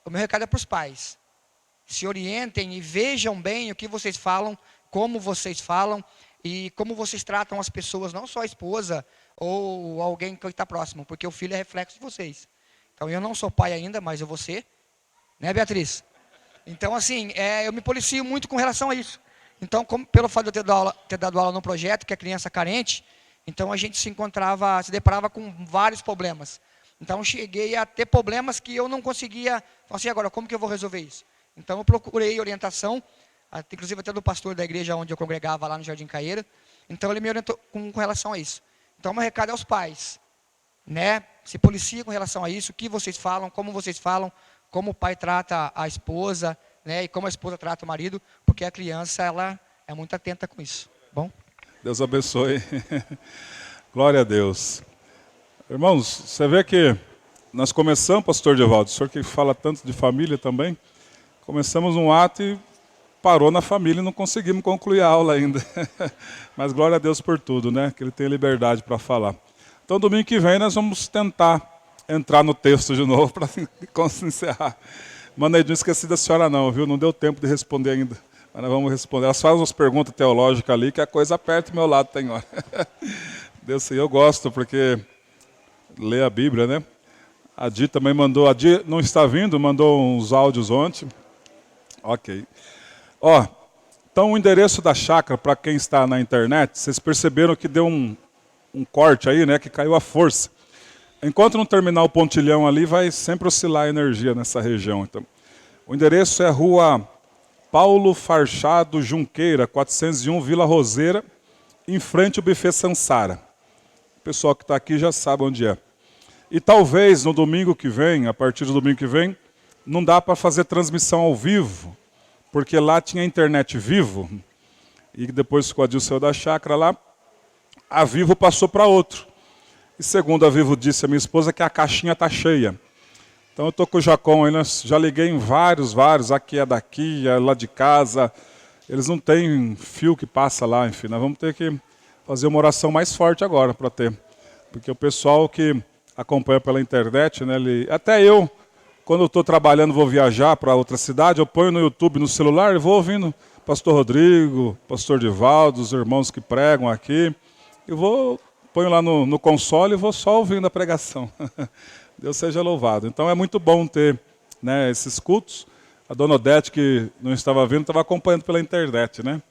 o meu recado é para os pais. Se orientem e vejam bem o que vocês falam, como vocês falam e como vocês tratam as pessoas, não só a esposa ou alguém que está próximo, porque o filho é reflexo de vocês. Então eu não sou pai ainda, mas eu vou ser, né, Beatriz? Então assim, eu me policio muito com relação a isso. Então, pelo fato de eu ter dado aula no projeto, que é criança carente, então a gente se deparava com vários problemas. Então cheguei a ter problemas que eu não conseguia, assim, agora como que eu vou resolver isso? Então eu procurei orientação, inclusive até do pastor da igreja onde eu congregava lá no Jardim Caeira. Então ele me orientou com relação a isso. Então o meu recado é aos pais, né? Se policia com relação a isso, o que vocês falam, como o pai trata a esposa, né? E como a esposa trata o marido, porque a criança ela é muito atenta com isso. Bom? Deus abençoe. Glória a Deus. Irmãos, você vê que nós começamos, pastor Divaldo, o senhor que fala tanto de família também, começamos um ato e parou na família e não conseguimos concluir a aula ainda. Mas glória a Deus por tudo, né? Que ele tem liberdade para falar. Então, domingo que vem, nós vamos tentar entrar no texto de novo para encerrar. Mano, não esqueci da senhora não, viu? Não deu tempo de responder ainda. Mas nós vamos responder. Elas fazem umas perguntas teológicas ali, que a coisa aperta do meu lado, tem hora. Deus, eu gosto, porque lê a Bíblia, né? A Di também mandou, a Di não está vindo, mandou uns áudios ontem. Ok. Então o endereço da chácara, para quem está na internet, vocês perceberam que deu um corte aí, né? Que caiu a força. Enquanto não terminar o pontilhão ali, vai sempre oscilar a energia nessa região. Então, o endereço é Rua Paulo Farchado Junqueira, 401, Vila Roseira, em frente ao Buffet Sansara. O pessoal que está aqui já sabe onde é. E talvez no domingo que vem, a partir do domingo que vem, não dá para fazer transmissão ao vivo, porque lá tinha internet Vivo, e depois que o Adil saiu da chácara lá, a Vivo passou para outro. E segundo a Vivo disse a minha esposa, que a caixinha está cheia. Então eu estou com o Jacom aí, já liguei em vários, aqui é daqui, é lá de casa. Eles não têm fio que passa lá, enfim. Nós vamos ter que fazer uma oração mais forte agora para ter. Porque o pessoal que acompanha pela internet, né, até eu, quando eu estou trabalhando, vou viajar para outra cidade, eu ponho no YouTube, no celular, e vou ouvindo pastor Rodrigo, pastor Divaldo, os irmãos que pregam aqui. E ponho lá no console e vou só ouvindo a pregação. Deus seja louvado. Então é muito bom ter, né, esses cultos. A dona Odete, que não estava vindo, estava acompanhando pela internet, né?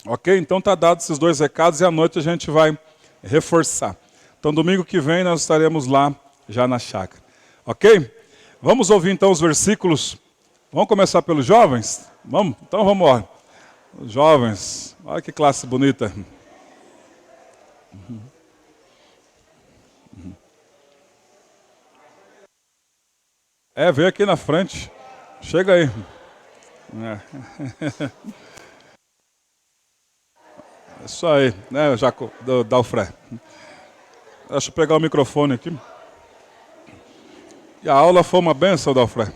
Ok? Então está dado esses dois recados e à noite a gente vai reforçar. Então domingo que vem nós estaremos lá já na chácara. Ok? Vamos ouvir então os versículos. Vamos começar pelos jovens? Vamos? Então vamos lá. Os jovens. Olha que classe bonita. Vem aqui na frente. Chega aí. Isso aí, né, Jaco, Dalfré. Deixa eu pegar o microfone aqui. E a aula foi uma benção, Dalfré.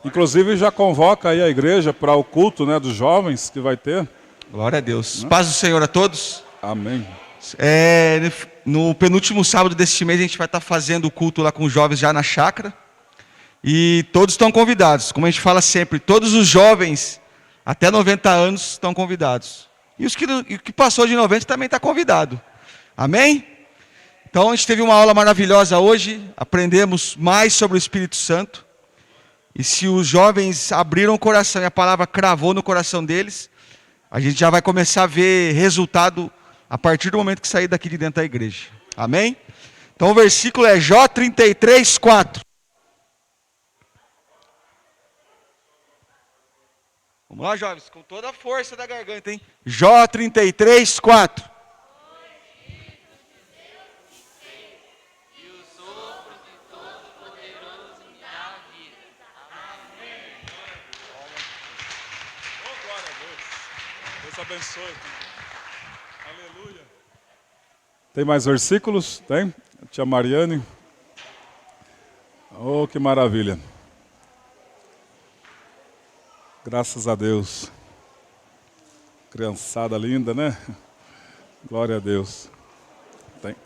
Inclusive já convoca aí a igreja para o culto, né, dos jovens que vai ter. Glória a Deus. Paz do Senhor a todos. Amém. No penúltimo sábado deste mês a gente vai estar fazendo o culto lá com os jovens já na chácara. E todos estão convidados. Como a gente fala sempre, todos os jovens até 90 anos estão convidados. E os que passou de 90 também está convidado. Amém? Então a gente teve uma aula maravilhosa hoje. Aprendemos mais sobre o Espírito Santo. E se os jovens abriram o coração e a palavra cravou no coração deles, a gente já vai começar a ver resultado a partir do momento que sair daqui de dentro da igreja. Amém? Então o versículo é Jó 33, 4. Vamos lá, jovens, com toda a força da garganta, hein? Jó 33, 4. abençoe. Aleluia. Tem mais versículos? Tem? Tia Mariane. Oh, que maravilha. Graças a Deus. Criançada linda, né? Glória a Deus. Tem.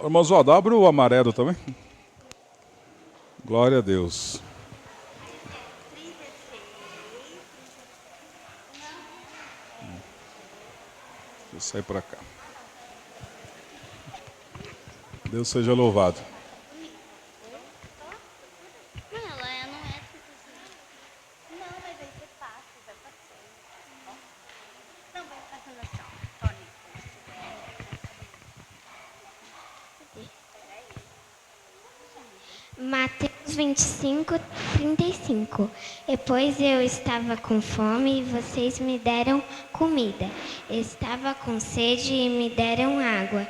Irmão Oswaldo, abre o amarelo também. Glória a Deus. Deixa eu sair para cá. Deus seja louvado. Mateus 25:35. Depois eu estava com fome e vocês me deram comida. Estava com sede e me deram água.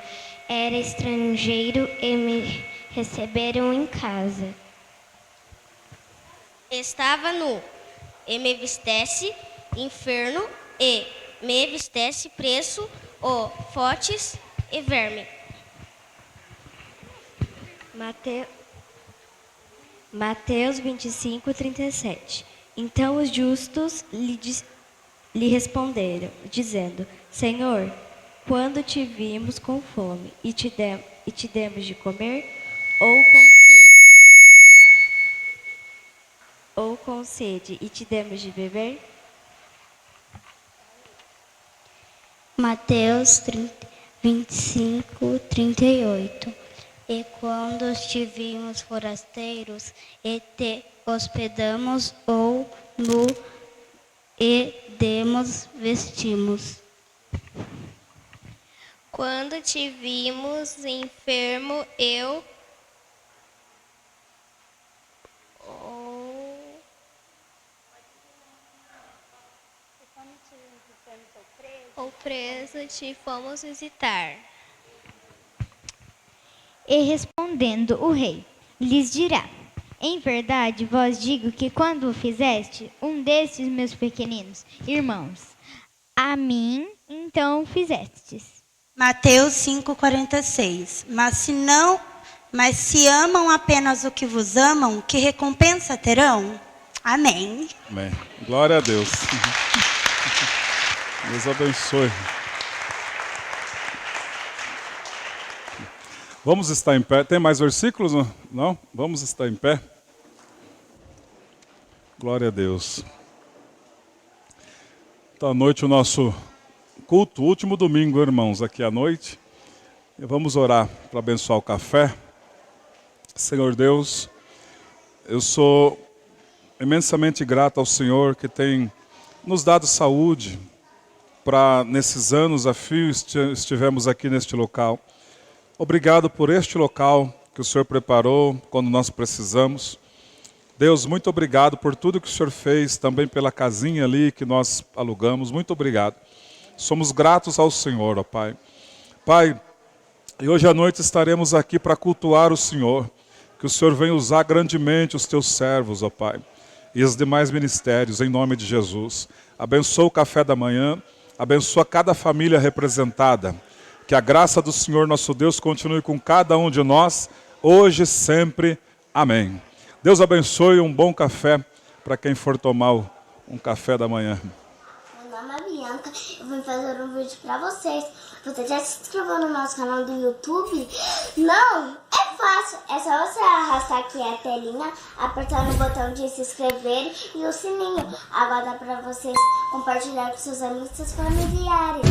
Era estrangeiro e me receberam em casa. Estava nu e me vistesse enfermo e me vistesse preso ou fortes e verme. Mateus 25:37. Então os justos lhe responderam, dizendo: Senhor, quando te vimos com fome e te demos de comer, ou com sede e te demos de beber? Mateus 25:38. E quando estivemos forasteiros e te hospedamos, ou nu e demos vestimos. Quando te vimos enfermo, ou preso, te fomos visitar. E respondendo o rei, lhes dirá: em verdade vos digo que quando o fizeste um destes meus pequeninos irmãos, a mim então fizestes. Mateus 5:46. Mas se amam apenas o que vos amam, que recompensa terão? Amém. Amém. Glória a Deus. Deus abençoe. Vamos estar em pé. Tem mais versículos? Não? Vamos estar em pé. Glória a Deus. Então, à noite, o nosso culto, último domingo, irmãos, aqui à noite. E vamos orar para abençoar o café. Senhor Deus, eu sou imensamente grato ao Senhor que tem nos dado saúde para, nesses anos a fio, estivemos aqui neste local. Obrigado por este local que o Senhor preparou quando nós precisamos. Deus, muito obrigado por tudo que o Senhor fez, também pela casinha ali que nós alugamos. Muito obrigado. Somos gratos ao Senhor, ó Pai. Pai, e hoje à noite estaremos aqui para cultuar o Senhor. Que o Senhor venha usar grandemente os teus servos, ó Pai, e os demais ministérios, em nome de Jesus. Abençoa o café da manhã, abençoa cada família representada. Que a graça do Senhor nosso Deus continue com cada um de nós, hoje e sempre. Amém. Deus abençoe, um bom café para quem for tomar um café da manhã. Meu nome é Bianca, eu vim fazer um vídeo para vocês. Você já se inscreveu no nosso canal do YouTube? Não? É fácil, é só você arrastar aqui a telinha, apertar no botão de se inscrever e o sininho. Agora dá para vocês compartilhar com seus amigos e seus familiares.